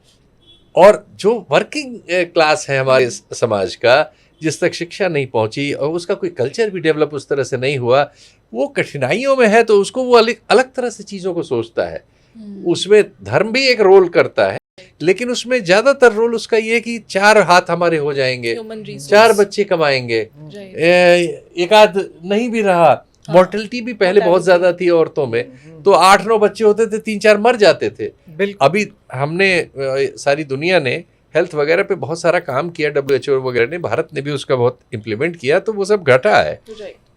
Speaker 3: और जो वर्किंग क्लास है हमारे समाज का, जिस तक शिक्षा नहीं पहुंची और उसका कोई कल्चर भी डेवलप उस तरह से नहीं हुआ, वो कठिनाइयों में है, तो उसको वो अलग तरह से चीज़ों को सोचता है। उसमें धर्म भी एक रोल करता है, लेकिन उसमें ज्यादातर रोल उसका ये है कि 4 हाथ हमारे हो जाएंगे, 4 बच्चे कमाएंगे, एक आध नहीं भी रहा। मोर्टेलिटी भी पहले बहुत ज्यादा थी औरतों में, तो 8-9 बच्चे होते थे, 3-4 मर जाते थे। अभी हमने सारी दुनिया ने हेल्थ वगैरह पे बहुत सारा काम किया, WHO वगैरह ने, भारत ने भी उसका बहुत इम्प्लीमेंट किया, तो वो सब घटा है,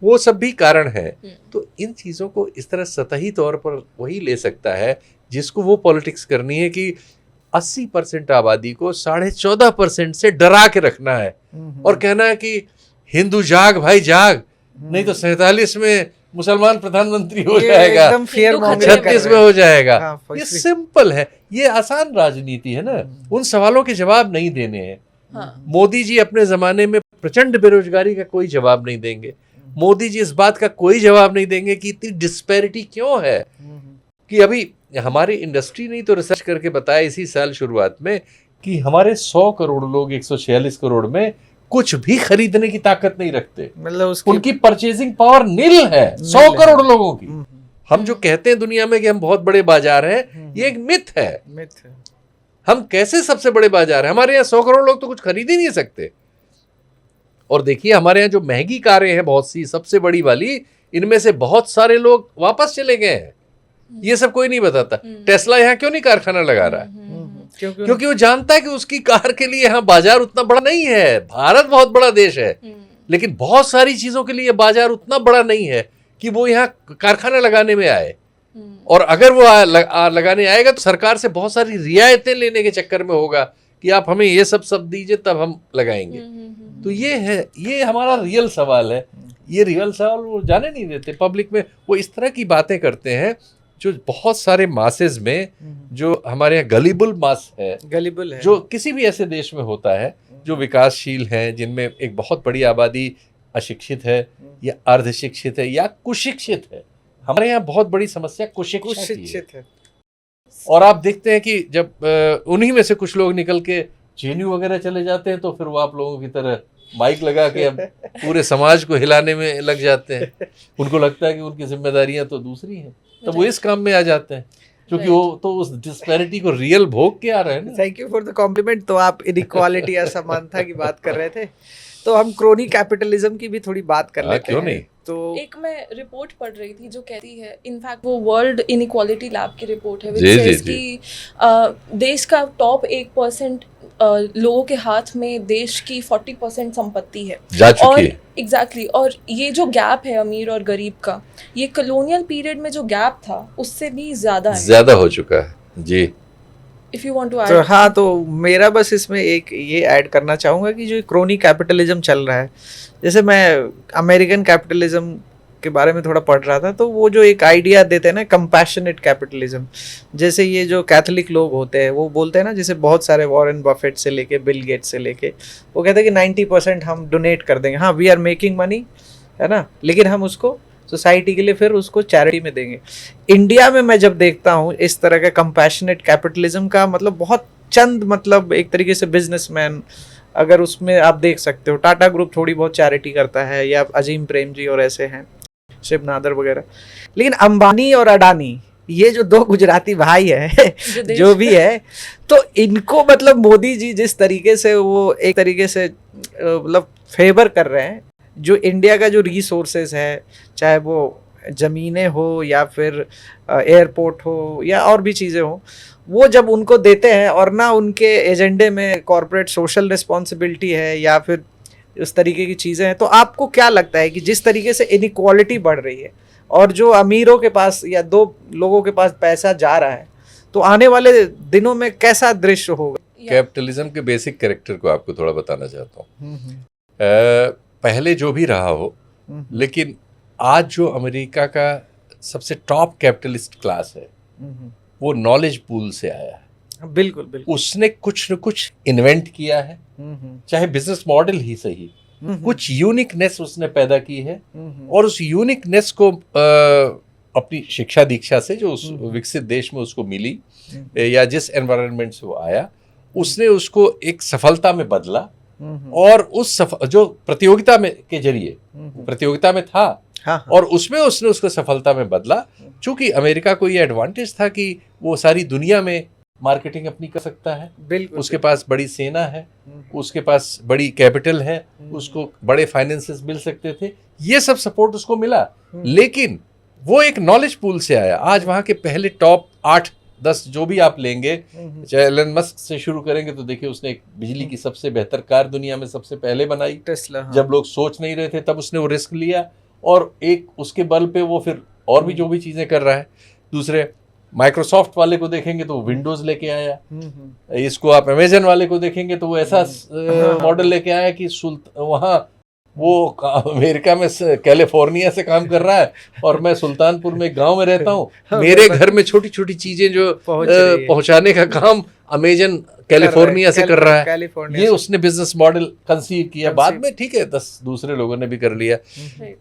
Speaker 3: वो सब भी कारण है। तो इन चीज़ों को इस तरह सतही तौर पर वही ले सकता है जिसको वो पॉलिटिक्स करनी है कि 80% आबादी को 14.5% से डरा के रखना है और कहना है कि हिंदू जाग भाई जाग, नहीं तो 47 में मुसलमान प्रधानमंत्री हो जाएगा,
Speaker 5: एकदम fear mongering
Speaker 3: 36 में हो जाएगा।
Speaker 5: हाँ,
Speaker 3: ये सिंपल है, ये आसान राजनीति है ना। उन सवालों के जवाब नहीं देने हैं। मोदी जी अपने जमाने में प्रचंड बेरोजगारी का कोई जवाब नहीं देंगे। मोदी जी इस बात का कोई जवाब नहीं देंगे कि इतनी डिस्पैरिटी क्यों है। कि अभी हमारी इंडस्ट्री ने तो रिसर्च करके बताया इसी साल शुरुआत में कि हमारे 100 करोड़ लोग 146 करोड़ में कुछ भी खरीदने की ताकत नहीं रखते,
Speaker 5: मतलब
Speaker 3: उनकी परचेजिंग पावर नील है 100 करोड़ लोगों की। हम जो कहते हैं दुनिया में कि हम बहुत बड़े बाजार हैं, ये एक मिथ है। हम कैसे सबसे बड़े बाजार हैं? हमारे यहाँ 100 करोड़ लोग तो कुछ खरीद ही नहीं सकते। और देखिए हमारे यहाँ जो महंगी कारें हैं बहुत सी, सबसे बड़ी वाली, इनमें से बहुत सारे लोग वापस चले गए हैं। ये सब कोई नहीं बताता। टेस्ला यहाँ क्यों नहीं कारखाना लगा रहा है? क्योंकि वो जानता है कि उसकी कार के लिए यहाँ बाजार उतना बड़ा नहीं है। भारत बहुत बड़ा देश है, लेकिन बहुत सारी चीजों के लिए बाजार उतना बड़ा नहीं है कि वो यहाँ कारखाना लगाने में आए। और अगर वो लगाने आएगा तो सरकार से बहुत सारी रियायतें लेने के चक्कर में होगा कि आप हमें ये सब दीजिए तब हम लगाएंगे। तो ये है, ये हमारा रियल सवाल है। ये रियल सवाल वो जाने नहीं देते पब्लिक में। वो इस तरह की बातें करते हैं जो बहुत सारे मासेस में, जो हमारे यहाँ गलीबल मास है, गलीबल है, जो किसी भी ऐसे देश में होता है जो विकासशील हैं, जिनमें एक बहुत बड़ी आबादी अशिक्षित है या अर्धशिक्षित है या कुशिक्षित है। हमारे यहाँ बहुत बड़ी समस्या कुशिक्षित है। और आप देखते हैं कि जब उन्हीं में से कुछ लोग निकल के जेएनयू वगैरह चले जाते हैं तो फिर वो आप लोगों की तरह माइक लगा के अब पूरे समाज को हिलाने में लग जाते हैं। उनको लगता है कि उनकी जिम्मेदारियां तो दूसरी हैं, तब वो इस काम में आ जाते हैं, क्योंकि वो तो उस डिस्पैरिटी को रियल भोग के आ रहे हैं ना।
Speaker 5: Thank you for the compliment. तो आप इनइक्वालिटी, असमानता की बात कर रहे थे, तो हम क्रोनी कैपिटलिज्म की भी थोड़ी बात कर लेते
Speaker 3: क्यों
Speaker 5: हैं।
Speaker 3: नहीं?
Speaker 5: तो
Speaker 1: एक मैं रिपोर्ट पढ़ रही थी जो कहती है, इनफैक्ट वो वर्ल्ड इनइक्वालिटी लैब की रिपोर्ट है,
Speaker 3: जी,
Speaker 1: which
Speaker 3: जी,
Speaker 1: says कि देश का टॉप 1% लोगों के हाथ में देश की 40% संपत्ति है
Speaker 3: जा चुकी
Speaker 1: और
Speaker 3: है।
Speaker 1: एग्जैक्टली और ये जो गैप है अमीर और गरीब का, ये कॉलोनियल पीरियड में जो गैप था उससे भी ज्यादा है।
Speaker 3: ज्यादा हो चुका है जी।
Speaker 1: इफ यू वांट टू
Speaker 5: तो
Speaker 1: ऐड।
Speaker 5: हाँ, तो मेरा बस इसमें एक ये ऐड करना चाहूँगा कि जो क्रोनी कैपिटलिज्म चल रहा है, जैसे मैं अमेरिकन कैपिटलिज्म के बारे में थोड़ा पढ़ रहा था, तो वो जो एक आइडिया देते हैं ना कंपैशनेट कैपिटलिज्म, जैसे ये जो कैथोलिक लोग होते हैं वो बोलते हैं ना, जैसे बहुत सारे वॉरेन बफेट से लेके बिल गेट्स से लेके, वो कहते हैं कि 90% हम डोनेट कर देंगे, हाँ वी आर मेकिंग मनी, है ना, लेकिन हम उसको सोसाइटी के लिए फिर उसको चैरिटी में देंगे। इंडिया में मैं जब देखता हूँ इस तरह का कंपैशनेट कैपिटलिज्म का मतलब बहुत चंद, मतलब एक तरीके से बिजनेसमैन, अगर उसमें आप देख सकते हो टाटा ग्रुप थोड़ी बहुत चैरिटी करता है, या अजीम प्रेम जी और ऐसे हैं, शिव नादर वगैरह, लेकिन अंबानी और अडानी ये जो दो गुजराती भाई है जो भी है, तो इनको मतलब मोदी जी जिस तरीके से वो एक तरीके से मतलब फेवर कर रहे हैं, जो इंडिया का जो रिसोर्सेज है, चाहे वो ज़मीनें हो या फिर एयरपोर्ट हो या और भी चीज़ें हो, वो जब उनको देते हैं और ना उनके एजेंडे में कॉर्पोरेट सोशल रिस्पॉन्सिबिलिटी है या फिर उस तरीके की चीज़ें हैं, तो आपको क्या लगता है कि जिस तरीके से इनइक्वालिटी बढ़ रही है और जो अमीरों के पास या दो लोगों के पास पैसा जा रहा है, तो आने वाले दिनों में कैसा दृश्य होगा?
Speaker 3: कैपिटलिज्म के बेसिक कैरेक्टर को आपको थोड़ा बताना चाहता हूँ। पहले जो भी रहा हो, लेकिन आज जो अमेरिका का सबसे टॉप कैपिटलिस्ट क्लास है वो नॉलेज पूल से आया है।
Speaker 5: बिल्कुल बिल्कुल।
Speaker 3: उसने कुछ न कुछ इन्वेंट किया है, चाहे बिजनेस मॉडल ही सही, कुछ यूनिकनेस उसने पैदा की है, और उस यूनिकनेस को अपनी शिक्षा दीक्षा से जो उस विकसित देश में उसको मिली या जिस एनवायरनमेंट से वो आया, उसने उसको एक सफलता में बदला, और उस जो प्रतियोगिता में के जरिए प्रतियोगिता में था,
Speaker 5: हाँ।
Speaker 3: और उसमें उसने उसको सफलता में बदला। चूंकि अमेरिका को ये एडवांटेज था कि वो सारी दुनिया में मार्केटिंग अपनी कर सकता है,
Speaker 5: बिल्कुल,
Speaker 3: उसके पास बड़ी सेना है, उसके पास बड़ी कैपिटल है, उसको बड़े फाइनेंसेस मिल सकते थे, ये सब सपोर्ट उसको मिला। लेकिन वो एक नॉलेज पूल से आया। आज वहाँ के पहले टॉप 8-10 जो भी आप लेंगे, चाहे एलन मस्क से शुरू करेंगे तो देखिए उसने एक बिजली की सबसे बेहतर कार दुनिया में सबसे पहले बनाई,
Speaker 5: टेस्ला, हाँ।
Speaker 3: जब लोग सोच नहीं रहे थे तब उसने वो रिस्क लिया, और एक उसके बल पे वो फिर और भी जो भी चीजें कर रहा है। दूसरे माइक्रोसॉफ्ट वाले को देखेंगे तो वो विंडोज लेके आया, इसको आप अमेजन वाले को देखेंगे तो वो ऐसा मॉडल लेके आया कि वहाँ वो अमेरिका में कैलिफोर्निया से काम कर रहा है और मैं सुल्तानपुर में गांव में रहता हूँ, मेरे घर में छोटी छोटी चीजें जो पहुंचाने का काम अमेजन कैलिफोर्निया से कर रहा है। ये उसने बिजनेस मॉडल कंसीव किया, बाद में ठीक है 10 दूसरे लोगों ने भी कर लिया।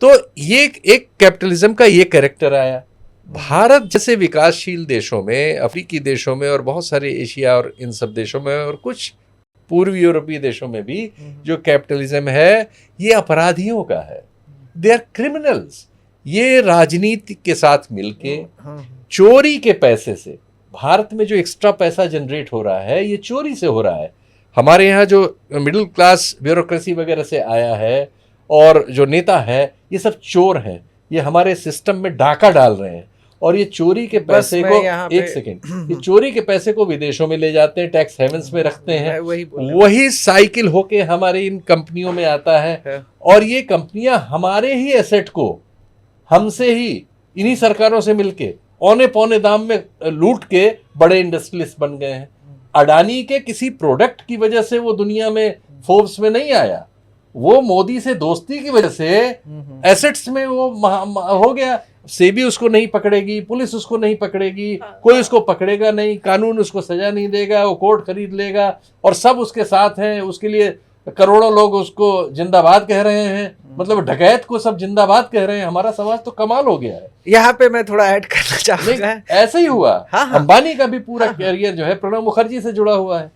Speaker 3: तो ये एक कैपिटलिज्म का ये कैरेक्टर आया। भारत जैसे विकासशील देशों में, अफ्रीकी देशों में और बहुत सारे एशिया और इन सब देशों में और कुछ पूर्वी यूरोपीय देशों में भी जो कैपिटलिज्म है ये अपराधियों का है, दे आर क्रिमिनल्स। ये राजनीति के साथ मिलके चोरी के पैसे से, भारत में जो एक्स्ट्रा पैसा जनरेट हो रहा है ये चोरी से हो रहा है। हमारे यहाँ जो मिडिल क्लास ब्यूरोक्रेसी वगैरह से आया है और जो नेता है ये सब चोर हैं, ये हमारे सिस्टम में डाका डाल रहे हैं, और ये चोरी के पैसे को एक सेकेंड, ये चोरी के पैसे को विदेशों में ले जाते हैं, टैक्स हेवंस में रखते हैं, वही साइकिल होके हमारे इन कंपनियों में आता है, और ये कंपनियां हमारे ही एसेट को हमसे ही इन्हीं सरकारों से मिलके औने पौने दाम में लूट के बड़े इंडस्ट्रियलिस्ट बन गए हैं। अडानी के किसी प्रोडक्ट की वजह से वो दुनिया में फोर्ब्स में नहीं आया, वो मोदी से दोस्ती की वजह से एसेट्स में वो हो गया। सेबी उसको नहीं पकड़ेगी, पुलिस उसको नहीं पकड़ेगी, कोई उसको पकड़ेगा नहीं, कानून उसको सजा नहीं देगा, वो कोर्ट खरीद लेगा और सब उसके साथ हैं, उसके लिए करोड़ों लोग उसको जिंदाबाद कह रहे हैं, मतलब डकैत को सब जिंदाबाद कह रहे हैं। हमारा समाज तो कमाल हो गया है।
Speaker 5: यहाँ पे मैं थोड़ा ऐड करना चाहूंगा,
Speaker 3: ऐसा ही हुआ।
Speaker 5: हाँ।
Speaker 3: अंबानी का भी पूरा कैरियर जो है प्रणब मुखर्जी से जुड़ा हुआ है।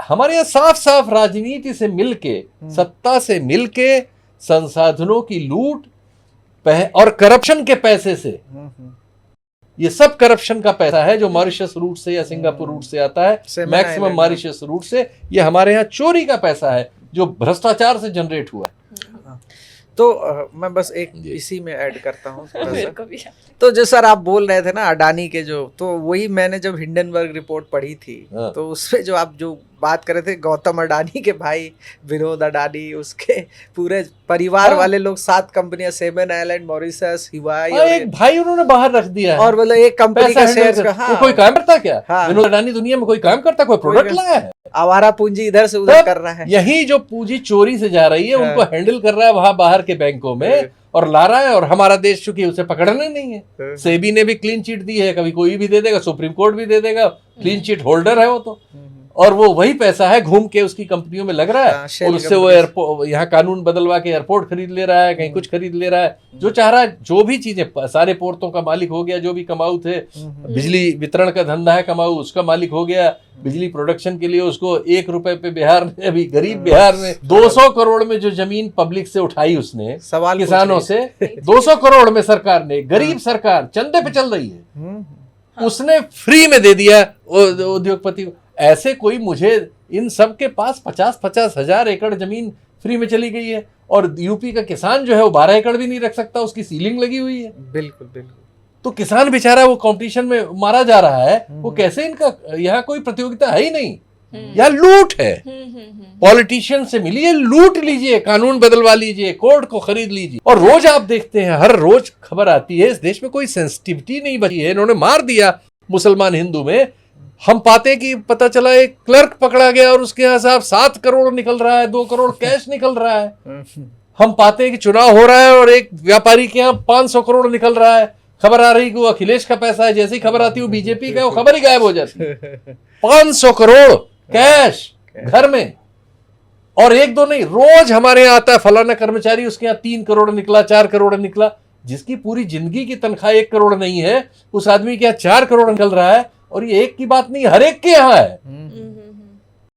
Speaker 3: हमारे यहाँ साफ साफ राजनीति से मिलके, सत्ता से मिलके संसाधनों की लूट और करप्शन के पैसे से, ये सब करप्शन का पैसा है जो मॉरिशस रूट से या सिंगापुर रूट से आता है, मैक्सिमम मॉरिशस रूट से, ये हमारे यहाँ चोरी का पैसा है। जो भ्रष्टाचार से जनरेट हुआ है।
Speaker 5: तो मैं बस एक
Speaker 3: जी।
Speaker 5: इसी में ऐड करता हूँ थोड़ा
Speaker 1: मेरे
Speaker 5: सा।
Speaker 1: को भी
Speaker 5: तो जो सर आप बोल रहे थे ना अडानी के जो, तो वही मैंने जब हिंडनबर्ग रिपोर्ट पढ़ी थी
Speaker 3: हाँ।
Speaker 5: तो उसमें जो आप जो बात कर रहे थे गौतम अडानी के भाई विनोद अडानी, उसके पूरे परिवार
Speaker 3: हाँ।
Speaker 5: वाले लोग 7 कंपनियां, सेवन आइलैंड, मॉरिशस, हिवाई
Speaker 3: हाँ, एक भाई उन्होंने बाहर रख दिया है
Speaker 5: और मतलब एक कंपनी
Speaker 3: पैसा
Speaker 5: का
Speaker 3: हैंडल
Speaker 5: शेयर
Speaker 3: कर।
Speaker 5: का।
Speaker 3: वो कोई काम करता क्या?
Speaker 5: हाँ।
Speaker 3: विनोद अडानी दुनिया में कोई काम करता, कोई प्रोडक्ट लाया है?
Speaker 5: आवारा पूंजी इधर से उधर
Speaker 3: तब
Speaker 5: कर रहा है।
Speaker 3: यही जो पूंजी चोरी से जा रही है
Speaker 5: हाँ।
Speaker 3: उनको हैंडल कर रहा है वहां बाहर के बैंकों में और ला रहा है। और हमारा देश चूंकि उसे पकड़ने नहीं है, सेबी ने भी क्लीन चिट दी है, कभी कोई भी दे देगा, सुप्रीम कोर्ट भी दे देगा, क्लीन चिट होल्डर है वो तो। और वो वही पैसा है घूम के उसकी कंपनियों में लग रहा है।
Speaker 5: हाँ, शेल
Speaker 3: और उससे वो एयरपोर्ट, यहाँ कानून बदलवा के एयरपोर्ट खरीद ले रहा है, कहीं कुछ खरीद ले रहा है, जो चाह रहा है। जो भी चीजें, सारे पोर्टों का मालिक हो गया, जो भी कमाऊ थे। बिजली वितरण का धंधा है कमाऊ, उसका मालिक हो गया। बिजली प्रोडक्शन के लिए उसको 1 रुपए पे बिहार ने, अभी गरीब बिहार में 200 करोड़ में जो जमीन पब्लिक से उठाई उसने,
Speaker 5: सवाल
Speaker 3: किसानों से 200 करोड़ में सरकार ने, गरीब सरकार चंदे पे चल रही है, उसने फ्री में दे दिया उद्योगपति को। ऐसे कोई, मुझे इन सब के पास 50-50 हजार एकड़ जमीन फ्री में चली गई है। और यूपी का किसान जो है वो 12 एकड़ भी नहीं रख सकता, उसकी सीलिंग लगी हुई है।
Speaker 5: बिल्कुल बिल्कुल।
Speaker 3: तो किसान बेचारा वो कंपटीशन में मारा जा रहा है। वो कैसे, इनका यहाँ कोई प्रतियोगिता है ही नहीं, यहाँ लूट है। पॉलिटिशियन से मिलिए, लूट लीजिए, कानून बदलवा लीजिए, कोर्ट को खरीद लीजिए। और रोज आप देखते हैं, हर रोज खबर आती है, इस देश में कोई सेंसिटिविटी नहीं बची है। इन्होंने मार दिया मुसलमान हिंदू में। हम पाते कि पता चला एक क्लर्क पकड़ा गया और उसके यहाँ साहब 7 करोड़ निकल रहा है, 2 करोड़ कैश निकल रहा है। हम पाते हैं कि चुनाव हो रहा है और एक व्यापारी के यहाँ 500 करोड़ निकल रहा है। खबर आ रही कि वो अखिलेश का पैसा है, जैसे ही खबर आती है वो बीजेपी का है, वो खबर ही गायब हो जाती है। 500 करोड़ कैश घर में। और 1-2 नहीं, रोज हमारे यहाँ आता है फलाना कर्मचारी, उसके यहाँ 3 करोड़ निकला, 4 करोड़ निकला। जिसकी पूरी जिंदगी की तनख्वाह 1 करोड़ नहीं है, उस आदमी के यहाँ 4 करोड़ निकल रहा है। और ये एक की बात नहीं, हर एक के यहाँ है।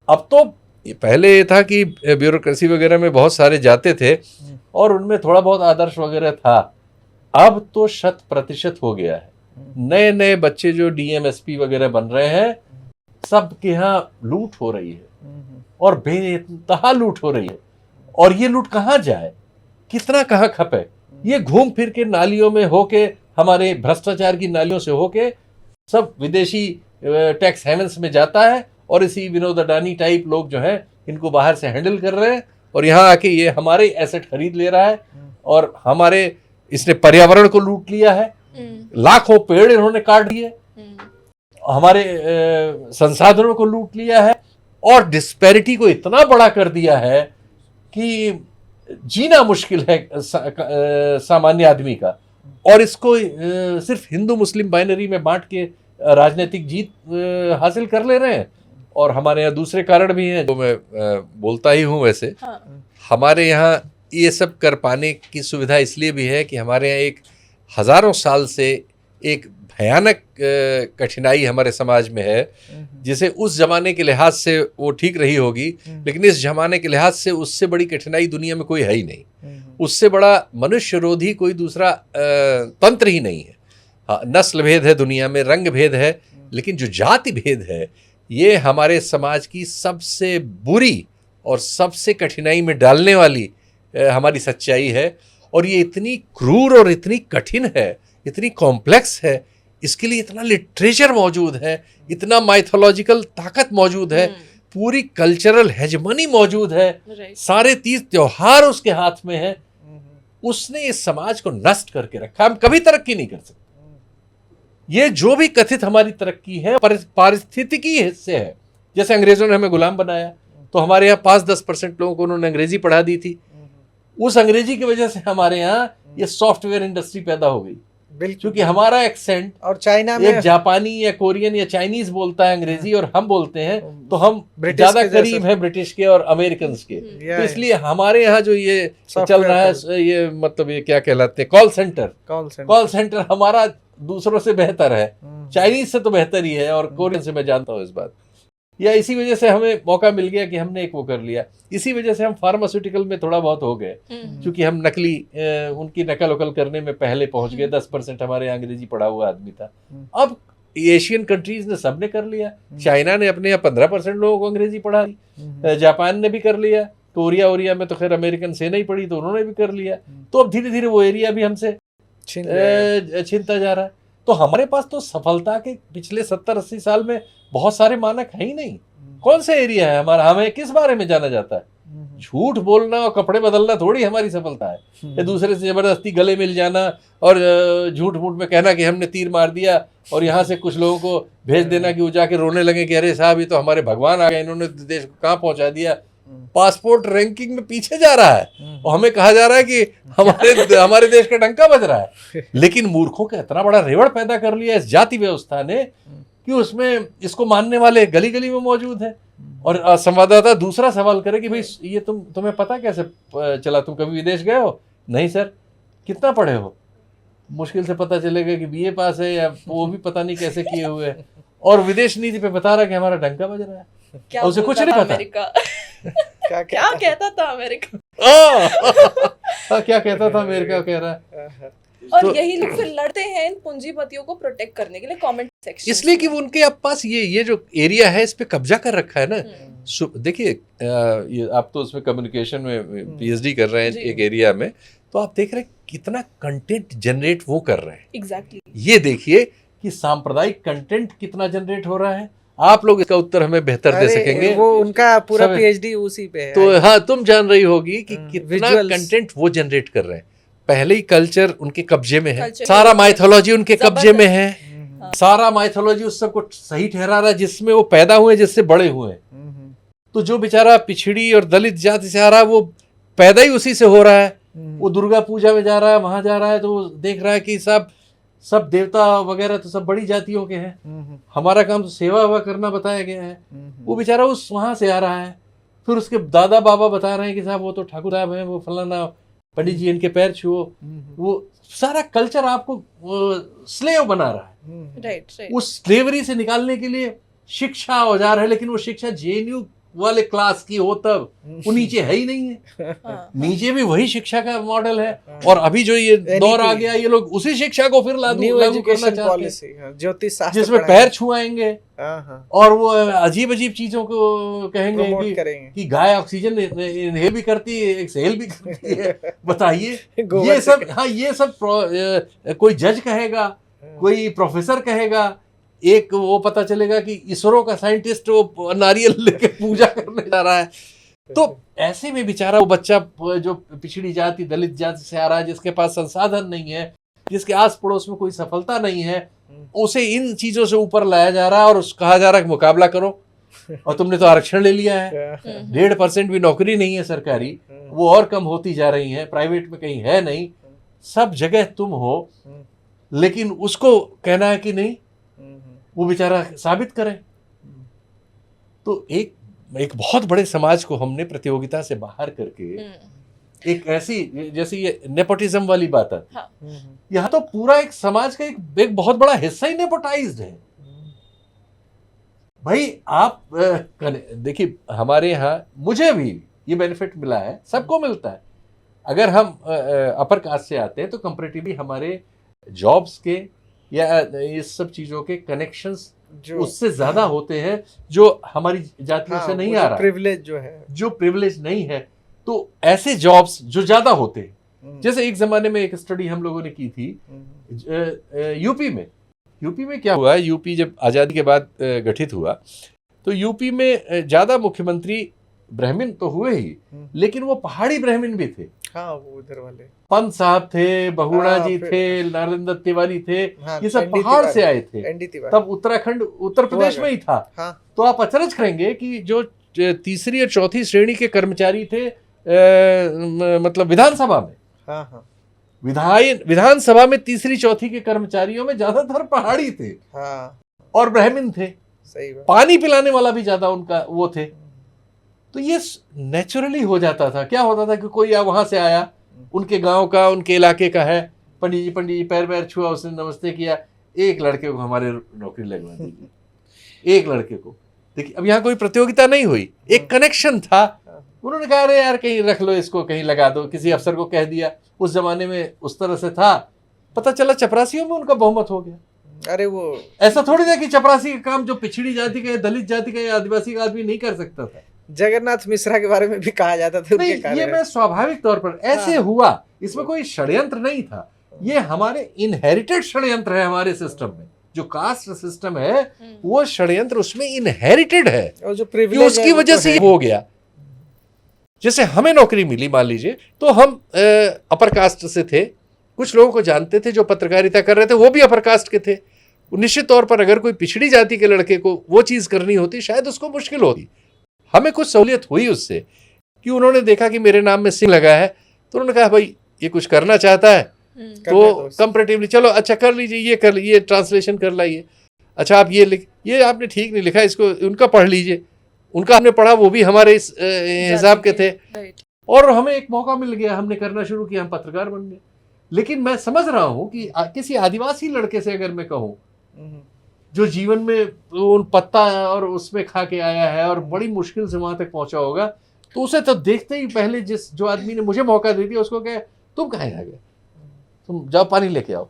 Speaker 3: अब तो पहले ये था कि ब्यूरोक्रेसी वगैरह में बहुत सारे जाते थे और उनमें थोड़ा बहुत आदर्श वगैरह था। अब तो 100% हो गया है। नए नए बच्चे जो डीएमएसपी वगैरह बन रहे हैं, सबके यहाँ लूट हो रही है और बेतहा लूट हो रही है। और ये लूट कहाँ जाए, कितना कहाँ खपे, ये घूम फिर के नालियों में होके, हमारे भ्रष्टाचार की नालियों से होके सब विदेशी टैक्स हेवंस में जाता है। और इसी विनोद अडानी टाइप लोग जो हैं, इनको बाहर से हैंडल कर रहे हैं और यहाँ आके ये हमारे एसेट खरीद ले रहा है। और हमारे, इसने पर्यावरण को लूट लिया है, लाखों पेड़ इन्होंने काट दिए, हमारे संसाधनों को लूट लिया है और डिस्पैरिटी को इतना बड़ा कर दिया है कि जीना मुश्किल है सामान्य आदमी का। और इसको सिर्फ हिंदू मुस्लिम बाइनरी में बांट के राजनीतिक जीत हासिल कर ले रहे हैं। और हमारे यहाँ दूसरे कारण भी हैं, जो मैं बोलता ही हूँ वैसे। हाँ। हमारे यहाँ ये सब कर पाने की सुविधा इसलिए भी है कि हमारे यहाँ एक हजारों साल से एक भयानक कठिनाई हमारे समाज में है, जिसे उस जमाने के लिहाज से वो ठीक रही होगी, लेकिन इस जमाने के लिहाज से उससे बड़ी कठिनाई दुनिया में कोई है ही नहीं। उससे बड़ा मनुष्यरोधी कोई दूसरा तंत्र ही नहीं है। हाँ, नस्ल भेद है दुनिया में, रंग भेद है, लेकिन जो जाति भेद है, ये हमारे समाज की सबसे बुरी और सबसे कठिनाई में डालने वाली हमारी सच्चाई है। और ये इतनी क्रूर और इतनी कठिन है, इतनी कॉम्प्लेक्स है, इसके लिए इतना लिटरेचर मौजूद है, इतना माइथोलॉजिकल ताकत मौजूद है, पूरी कल्चरल हेजमनी मौजूद है, सारे 30 त्योहार उसके हाथ में है। उसने इस समाज को नष्ट करके रखा। हम कभी तरक्की नहीं कर सकते। ये जो भी कथित हमारी तरक्की है पारिस्थितिकी से है। जैसे अंग्रेजों ने हमें गुलाम बनाया, तो हमारे यहाँ 5-10% लोगों को उन्होंने अंग्रेजी पढ़ा दी थी। उस अंग्रेजी की वजह से हमारे यहाँ ये सॉफ्टवेयर इंडस्ट्री पैदा हो गई, क्योंकि हमारा एक्सेंट, और चाइना में एक जापानी या कोरियन या चाइनीज बोलता है अंग्रेजी और हम बोलते हैं, तो हम ज्यादा करीब हैं ब्रिटिश के और अमेरिकन के। तो इसलिए हमारे यहाँ जो ये चल रहा है, ये मतलब ये क्या कहलाते हैं, कॉल सेंटर हमारा दूसरों से बेहतर है। चाइनीज से तो बेहतर ही है, और कोरियन से मैं जानता हूँ इस बात। या इसी वजह से हमें मौका मिल गया कि हमने एक वो कर लिया। इसी वजह से हम फार्मास्यूटिकल में थोड़ा बहुत हो गए, क्योंकि हम नकली उनकी नकल वकल करने में पहले पहुंच गए। 10% हमारे अंग्रेजी पढ़ा हुआ आदमी था। अब एशियन कंट्रीज ने सबने कर लिया। चाइना ने अपने यहाँ 15% लोगों को अंग्रेजी पढ़ा दी, जापान ने भी कर लिया, तो ओरिया में तो खैर अमेरिकन सेना ही पड़ी, तो उन्होंने भी कर लिया। तो अब धीरे धीरे वो एरिया भी हमसे छीनता जा रहा है। तो हमारे पास तो सफलता के पिछले 70-80 साल में बहुत सारे मानक है ही नहीं। कौन सा एरिया है हमारा, हमें किस बारे में जाना जाता है? झूठ बोलना और कपड़े बदलना थोड़ी हमारी सफलता है, या दूसरे से जबरदस्ती गले मिल जाना और झूठ मूठ में कहना कि हमने तीर मार दिया, और यहाँ से कुछ लोगों को भेज देना कि वो जाके रोने लगे कि अरे साहब ये तो हमारे भगवान आ गए, इन्होंने देश को कहाँ पहुंचा दिया। पासपोर्ट रैंकिंग में पीछे जा रहा है और हमें कहा जा रहा है कि हमारे देश का डंका बज रहा है। लेकिन मूर्खों का इतना बड़ा रेवड़ पैदा कर लिया इस जाति व्यवस्था ने कि उसमें इसको मानने वाले गली गली में मौजूद है। और संवाददाता दूसरा सवाल करे कि भाई ये तुम्हें पता कैसे चला, तुम कभी विदेश गए हो? नहीं सर। कितना पढ़े हो? मुश्किल से पता चलेगा कि बीए पास है, या वो भी पता नहीं कैसे किए हुए है। और विदेश नीति पे बता रहा कि हमारा डंका बज रहा है,
Speaker 1: क्या
Speaker 3: उसे कुछ नहीं पता।
Speaker 1: क्या कहता था अमेरिका?
Speaker 3: क्या कहता था अमेरिका कह रहा है।
Speaker 1: और
Speaker 3: तो
Speaker 1: यही लोग फिर लड़ते हैं इन पूंजीपतियों को प्रोटेक्ट करने के लिए कमेंट सेक्शन,
Speaker 3: इसलिए कि उनके पास ये जो एरिया है इस पे कब्जा कर रखा है ना। देखिए ये आप तो उसमें कम्युनिकेशन में पीएचडी कर रहे हैं एक एरिया में, तो आप देख रहे हैं कितना कंटेंट जनरेट वो कर रहे हैं।
Speaker 1: एग्जैक्टली।
Speaker 3: ये देखिए कि सांप्रदायिक कंटेंट कितना जनरेट हो रहा है। आप लोग इसका उत्तर हमें बेहतर दे सकेंगे,
Speaker 5: वो उनका पूरा पीएचडी उसी पे है।
Speaker 3: तो हाँ, तुम जान रही होगी कि कितना कंटेंट वो जनरेट कर रहे हैं। पहले ही कल्चर उनके कब्जे में है, सारा माइथोलॉजी उनके कब्जे में है, सारा माइथोलॉजी उस सबको सही ठहरा रहा है जिसमें वो पैदा हुए, जिससे बड़े हुए। तो जो बेचारा पिछड़ी और दलित जाति से आ रहा है वो पैदा ही उसी से हो रहा है। वो दुर्गा पूजा में जा रहा है, वहां जा रहा है, तो वो देख रहा है कि सब देवता वगैरह तो सब बड़ी जातियों के हैं, हमारा काम तो सेवा हुआ करना बताया गया है। वो बेचारा उस वहां से आ रहा है, फिर उसके दादा बाबा बता रहे हैं कि साहब वो तो ठाकुर साहब हैं, वो फलाना पंडित जी इनके पैर छुओ। वो सारा कल्चर आपको स्लेव बना रहा है।
Speaker 1: राइट।
Speaker 3: उस स्लेवरी से निकालने के लिए शिक्षा औजार है, लेकिन वो शिक्षा जेएनयू वाले क्लास की हो तब, वो नीचे है ही नहीं है। नीचे भी वही शिक्षा का मॉडल है, और अभी जो ये दौर आ गया ये लोग उसी शिक्षा को फिर लागू करना चाहते हैं,
Speaker 5: ज्योतिष शास्त्र
Speaker 3: जिसमें पैर छुआएंगे और वो अजीब अजीब चीजों को कहेंगे कि गाय ऑक्सीजन इनहेल भी करती है, एक्सहेल भी करती है। बताइए ये सब, हाँ ये सब कोई जज कहेगा, कोई प्रोफेसर कहेगा, एक वो पता चलेगा कि इसरो का साइंटिस्ट वो नारियल लेके पूजा करने जा रहा है। तो ऐसे में बेचारा वो बच्चा जो पिछड़ी जाति दलित जाति से आ रहा है, जिसके पास संसाधन नहीं है, जिसके आस पड़ोस में कोई सफलता नहीं है, उसे इन चीजों से ऊपर लाया जा रहा है और कहा जा रहा है कि मुकाबला करो। और तुमने तो आरक्षण ले लिया है, 1.5% भी नौकरी नहीं है सरकारी, वो और कम होती जा रही है, प्राइवेट में कहीं है नहीं, सब जगह तुम हो। लेकिन उसको कहना है कि नहीं, वो बेचारा साबित करे। तो एक बहुत बड़े समाज को हमने प्रतियोगिता से बाहर करके एक ऐसी, जैसे ये नेपोटिज्म वाली बात है,
Speaker 1: हाँ।
Speaker 3: यहाँ तो पूरा एक समाज का एक बहुत बड़ा हिस्सा ही नेपोटाइज्ड है। भाई आप देखिए हमारे यहाँ, मुझे भी ये बेनिफिट मिला है, सबको मिलता है। अगर हम अपर कास्ट से आते हैं तो कंपैरेटिवली हमारे जॉब्स के या इस सब चीजों के कनेक्शंस उससे ज्यादा होते हैं जो हमारी जातियों से नहीं आ रहा,
Speaker 5: प्रिविलेज जो
Speaker 3: प्रिविलेज नहीं है। तो ऐसे जॉब्स जो ज्यादा होते हैं, जैसे एक जमाने में एक स्टडी हम लोगों ने की थी यूपी में क्या हुआ, यूपी जब आजादी के बाद गठित हुआ तो यूपी में ज्यादा मुख्यमंत्री ब्राह्मण तो हुए ही, लेकिन वो पहाड़ी ब्राह्मण भी थे।
Speaker 5: हाँ, वो उधर वाले
Speaker 3: पंत साहब थे, बहुगुणा जी थे, नारायण दत्त तिवारी थे, ये सब पहाड़ से आए थे। तब उत्तराखंड उत्तर प्रदेश में ही था। तो आप अचरज करेंगे कि जो तीसरी और चौथी श्रेणी के कर्मचारी थे मतलब विधानसभा में, विधानसभा में तीसरी चौथी के कर्मचारियों में ज्यादातर पहाड़ी थे और ब्राह्मण थे। पानी पिलाने वाला भी ज्यादा उनका वो थे। तो ये नेचुरली हो जाता था। क्या होता था कि कोई वहां से आया, उनके गांव का, उनके इलाके का है, पंडित जी पैर छुआ, उसने नमस्ते किया, एक लड़के को हमारे नौकरी लगवा दीजिए, एक लड़के को। देखिए अब यहाँ कोई प्रतियोगिता नहीं हुई, एक कनेक्शन था। उन्होंने कहा अरे यार कहीं रख लो इसको, कहीं लगा दो, किसी अफसर को कह दिया। उस जमाने में उस तरह से था, पता चला चपरासियों में उनका बहुमत हो गया।
Speaker 5: अरे वो ऐसा
Speaker 3: ऐसा थोड़ी था कि चपरासी का काम जो पिछड़ी जाति का, दलित जाति का या आदिवासी का आदमी नहीं कर सकता था।
Speaker 5: जगन्नाथ मिश्रा के बारे में भी कहा जाता था उनके
Speaker 8: नहीं, ये
Speaker 5: कारण।
Speaker 8: मैं स्वाभाविक तौर पर ऐसे हुआ, इसमें कोई षड्यंत्र नहीं था, ये हमारे इनहेरिटेड षड्यंत्र है हमारे सिस्टम में। जो कास्ट सिस्टम है वो षड्यंत्र उसमें इनहेरिटेड है,
Speaker 5: और जो
Speaker 8: कि
Speaker 5: प्रिविलेज
Speaker 8: उसकी वजह से ये हो गया। जैसे हमें नौकरी मिली मान लीजिए, तो हम अपर कास्ट से थे, कुछ लोगों को जानते थे जो पत्रकारिता कर रहे थे वो भी अपर कास्ट के थे। निश्चित तौर पर अगर कोई पिछड़ी जाति के लड़के को वो चीज़ करनी होती शायद उसको मुश्किल होती। हमें कुछ सहूलियत हुई उससे कि उन्होंने देखा कि मेरे नाम में सिंह लगा है, तो उन्होंने कहा भाई ये कुछ करना चाहता है तो कंपैरेटिवली चलो अच्छा कर लीजिए, ये कर लीजिए, ट्रांसलेशन कर लाइए, अच्छा आप ये आपने ठीक नहीं लिखा, इसको उनका पढ़ लीजिए, उनका हमने पढ़ा, वो भी हमारे इस हिसाब के थे, और हमें एक मौका मिल गया, हमने करना शुरू किया, हम पत्रकार बन गए। लेकिन मैं समझ रहा हूँ कि किसी आदिवासी लड़के से अगर मैं कहूँ जो जीवन में उन पत्ता और उसमें खा के आया है और बड़ी मुश्किल से वहां तक पहुंचा होगा, तो उसे तो देखते ही पहले जो आदमी ने मुझे मौका दे दिया उसको कहे तुम कहाँ आ गए, तुम जाओ पानी लेके आओ।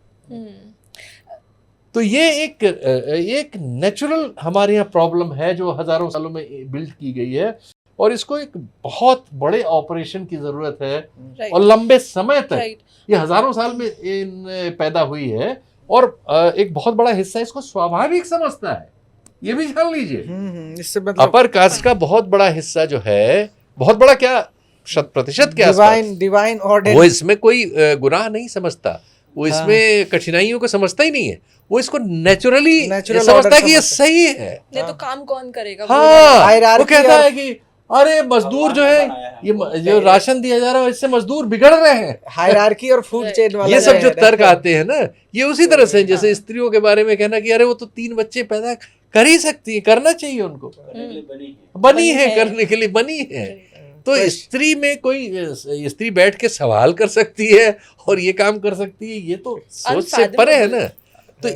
Speaker 8: तो ये एक नेचुरल हमारे यहाँ प्रॉब्लम है जो हजारों सालों में बिल्ड की गई है, और इसको एक बहुत बड़े ऑपरेशन की जरूरत है और लंबे समय तक, ये हजारों साल में पैदा हुई है, और एक बहुत बड़ा हिस्सा इसको स्वाभाविक समझता है, ये भी जान लीजिए।
Speaker 5: इससे मतलब
Speaker 8: अपर कास्ट का बहुत बड़ा हिस्सा जो है, बहुत बड़ा क्या 100% के आसपास,
Speaker 5: डिवाइन ऑर्डर,
Speaker 8: वो इसमें कोई गुनाह नहीं समझता, वो इसमें कठिनाइयों को समझता ही नहीं है, वो इसको नेचुरली समझता है कि ये सही है।
Speaker 1: नहीं तो काम कौन करेगा?
Speaker 8: हाँ, वो कहता है कि अरे मजदूर जो है, ये जो राशन दिया जा रहा है इससे मजदूर बिगड़ रहे हैं,
Speaker 5: हायरार्की और फूड चेन वाला,
Speaker 8: ये सब जो तर्क आते हैं ना, ये उसी तरह से जैसे स्त्रियों के बारे में कहना कि अरे वो तो 3 बच्चे पैदा कर ही सकती है, करना चाहिए उनको, बनी है करने के लिए बनी है। तो स्त्री में कोई स्त्री बैठ के सवाल कर सकती है और ये काम कर सकती है, ये तो सोच से परे है ना। तो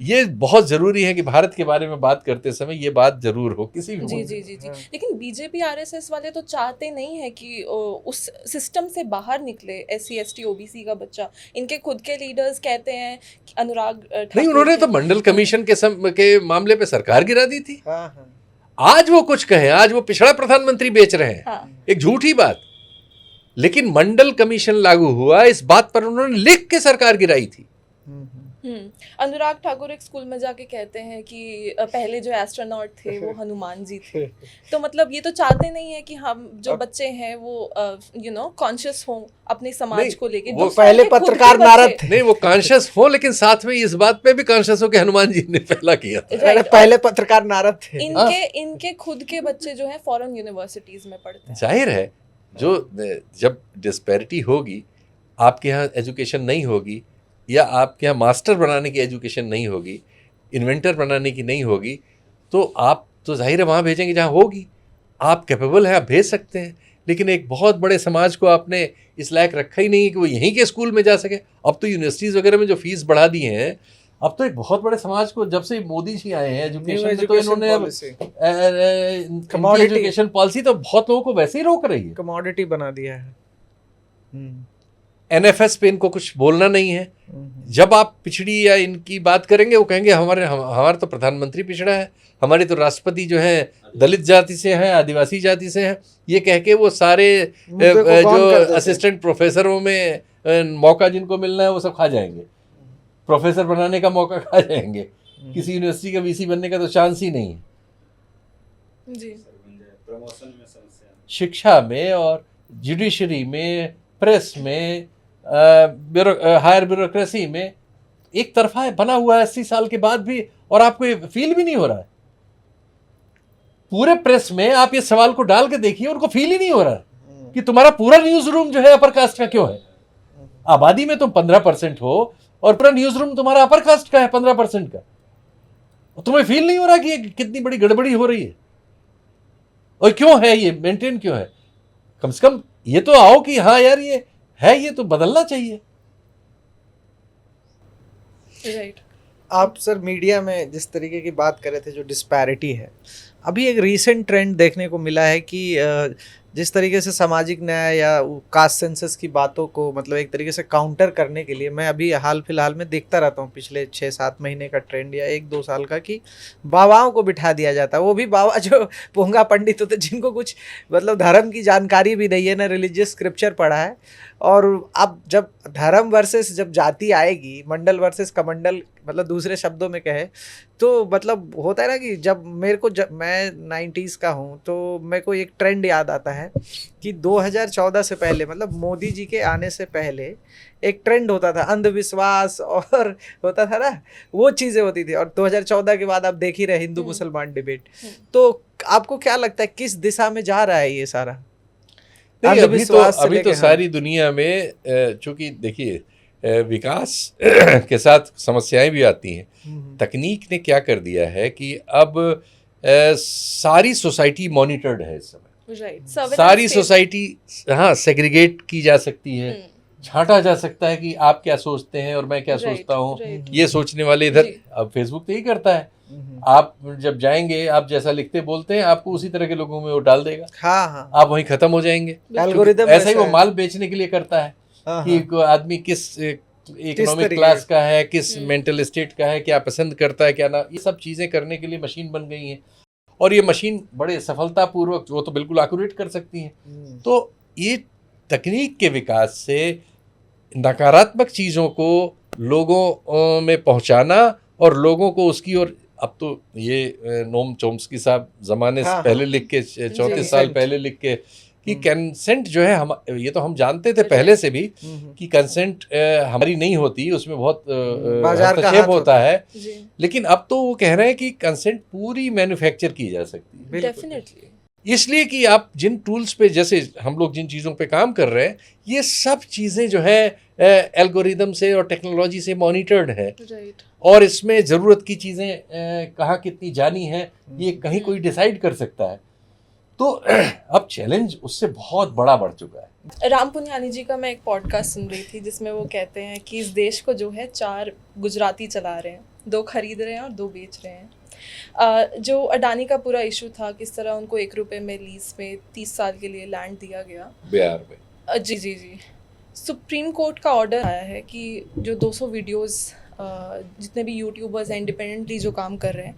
Speaker 8: ये बहुत जरूरी है कि भारत के बारे में बात करते समय ये बात जरूर हो किसी भी
Speaker 1: जी। लेकिन बीजेपी आरएसएस वाले तो चाहते नहीं है कि उस सिस्टम से बाहर निकले SC ST OBC का बच्चा। इनके खुद के लीडर्स कहते हैं कि अनुराग
Speaker 8: नहीं, उन्होंने तो मंडल कमीशन के मामले पे सरकार गिरा दी थी। आज वो कुछ कहें, आज वो पिछड़ा प्रधानमंत्री बेच रहे हैं, एक झूठी बात, लेकिन मंडल कमीशन लागू हुआ, इस बात पर उन्होंने लिख के सरकार गिराई थी।
Speaker 1: अनुराग ठाकुर एक स्कूल में जाके कहते हैं कि पहले जो एस्ट्रोनॉट थे वो हनुमान जी थे। तो मतलब ये तो चाहते नहीं है कि हम जो बच्चे हैं वो कॉन्शियस हों अपने समाज को लेके।
Speaker 5: वो पहले पत्रकार नारद थे,
Speaker 8: नहीं वो कॉन्शियस हो, लेकिन साथ में इस बात पे भी कॉन्शियस हो कि हनुमान जी ने पहला किया था।
Speaker 5: पहले पत्रकार नारद थे।
Speaker 1: इनके खुद के बच्चे जो है फॉरेन यूनिवर्सिटीज में पढ़ते हैं।
Speaker 8: जाहिर है, जो जब डिस्पैरिटी होगी, आपके यहाँ एजुकेशन नहीं होगी, या आपके यहाँ मास्टर बनाने की एजुकेशन नहीं होगी, इन्वेंटर बनाने की नहीं होगी, तो आप तो जाहिर है वहाँ भेजेंगे जहाँ होगी। आप कैपेबल हैं, आप भेज सकते हैं, लेकिन एक बहुत बड़े समाज को आपने इस लायक रखा ही नहीं कि वो यहीं के स्कूल में जा सके। अब तो यूनिवर्सिटीज़ वगैरह में जो फीस बढ़ा दी हैं, अब तो एक बहुत बड़े समाज को, जब से मोदी जी आए हैं एजुकेशन में, तो इन्होंने अब एजुकेशन पॉलिसी तो बहुत लोगों को वैसे ही रोक रही है,
Speaker 5: कमोडिटी बना दिया है।
Speaker 8: NFS पे इनको कुछ बोलना नहीं है। जब आप पिछड़ी या इनकी बात करेंगे, वो कहेंगे हमारा तो प्रधानमंत्री पिछड़ा है, हमारे तो राष्ट्रपति जो है दलित जाति से हैं, आदिवासी जाति से हैं, ये कह के वो सारे जो असिस्टेंट प्रोफेसरों में मौका जिनको मिलना है वो सब खा जाएंगे, प्रोफेसर बनाने का मौका खा जाएंगे, किसी यूनिवर्सिटी का VC बनने का तो चांस ही नहीं है। शिक्षा में और जुडिशरी में, प्रेस में, हायर ब्यूरोक्रेसी में एक तरफा बना हुआ है 80 साल के बाद भी, और आपको फील भी नहीं हो रहा है। पूरे प्रेस में आप ये सवाल को डाल के देखिए, उनको फील ही नहीं हो रहा है कि तुम्हारा पूरा न्यूज रूम जो है अपर कास्ट का क्यों है। आबादी में तुम 15% हो और पूरा न्यूज रूम तुम्हारा अपर कास्ट का है 15% का, तुम्हें फील नहीं हो रहा कि ये कितनी बड़ी गड़बड़ी हो रही है, और क्यों है ये मेंटेन क्यों है। कम से कम ये तो आओ कि हाँ यार ये है, ये तो बदलना चाहिए।
Speaker 1: राइट।
Speaker 5: आप सर मीडिया में जिस तरीके की बात कर रहे थे, जो डिस्पैरिटी है, अभी एक रीसेंट ट्रेंड देखने को मिला है कि जिस तरीके से सामाजिक न्याय या कास्ट सेंसस की बातों को मतलब एक तरीके से काउंटर करने के लिए, मैं अभी हाल फिलहाल में देखता रहता हूँ पिछले 6-7 महीने का ट्रेंड या 1-2 साल का, कि बाबाओं को बिठा दिया जाता है, वो भी बाबा जो पोंगा पंडित होते जिनको कुछ मतलब धर्म की जानकारी भी नहीं है, ना रिलीजियस स्क्रिप्चर पढ़ा है। और अब जब धर्म वर्सेस जब जाति आएगी, मंडल वर्सेस कमंडल, मतलब दूसरे शब्दों में कहे तो मतलब होता है ना कि जब मैं 90s का हूँ तो मेरे को एक ट्रेंड याद आता है कि 2014 से पहले, मतलब मोदी जी के आने से पहले एक ट्रेंड होता था अंधविश्वास और होता था ना, वो चीज़ें होती थी। और 2014 के बाद आप देख ही रहे हिंदू मुसलमान डिबेट। तो आपको क्या लगता है किस दिशा में जा रहा है ये सारा?
Speaker 3: अभी तो सारी दुनिया में, चूंकि देखिए विकास के साथ समस्याएं भी आती हैं। तकनीक ने क्या कर दिया है कि अब सारी सोसाइटी मॉनिटर्ड है इस समय। सारी सोसाइटी सेग्रीगेट की जा सकती है, छांटा जा सकता है कि आप क्या सोचते हैं और मैं क्या सोचता हूँ। ये सोचने वाले इधर, अब फेसबुक तो यही करता है, आप जब जाएंगे आप जैसा लिखते बोलते हैं आपको उसी तरह के लोगों में वो डाल देगा।
Speaker 5: हाँ।
Speaker 3: आप वहीं खत्म हो जाएंगे।
Speaker 5: एल्गोरिदम
Speaker 3: ऐसा ही वो माल बेचने के लिए करता है कि आदमी किस इकोनॉमिक क्लास का है, किस मेंटल स्टेट का है, क्या पसंद करता है क्या ना, ये सब चीजें करने के लिए मशीन बन गई हैं। और ये मशीन बड़े सफलतापूर्वक वो तो बिल्कुल एक्यूरेट कर सकती हैं। तो ये तकनीक के विकास से नकारात्मक चीज़ों को लोगों में पहुंचाना और लोगों को उसकी ओर, अब तो ये नोम चोम्स्की साहब ज़माने से पहले लिख के 34 साल पहले लिख के कि कंसेंट जो है हम, ये तो हम जानते थे पहले से भी कि कंसेंट हमारी नहीं होती, उसमें बहुत हस्तक्षेप होता है। लेकिन अब तो वो कह रहे हैं कि कंसेंट पूरी मैन्युफैक्चर की जा सकती है।
Speaker 1: डेफिनेटली।
Speaker 3: इसलिए कि आप जिन टूल्स पे, जैसे हम लोग जिन चीज़ों पे काम कर रहे हैं, ये सब चीज़ें जो है एल्गोरिदम से और टेक्नोलॉजी से मॉनिटर्ड है। और इसमें ज़रूरत की चीज़ें कहाँ कितनी जानी है ये कहीं कोई डिसाइड कर सकता है। तो अब चैलेंज उससे बहुत बड़ा बढ़ चुका है।
Speaker 1: राम पुनियानी जी का मैं एक पॉडकास्ट सुन रही थी जिसमें वो कहते हैं कि इस देश को जो है 4 गुजराती चला रहे हैं, 2 खरीद रहे हैं और 2 बेच रहे हैं। जो अडानी का पूरा इशू था, किस तरह उनको 1 रुपये में लीज में 30 साल के लिए लैंड दिया गया
Speaker 3: बिहार में।
Speaker 1: जी। सुप्रीम कोर्ट का ऑर्डर आया है कि जो 200 वीडियोस जितने भी यूट्यूबर्स हैं इंडिपेंडेंटली जो काम कर रहे हैं,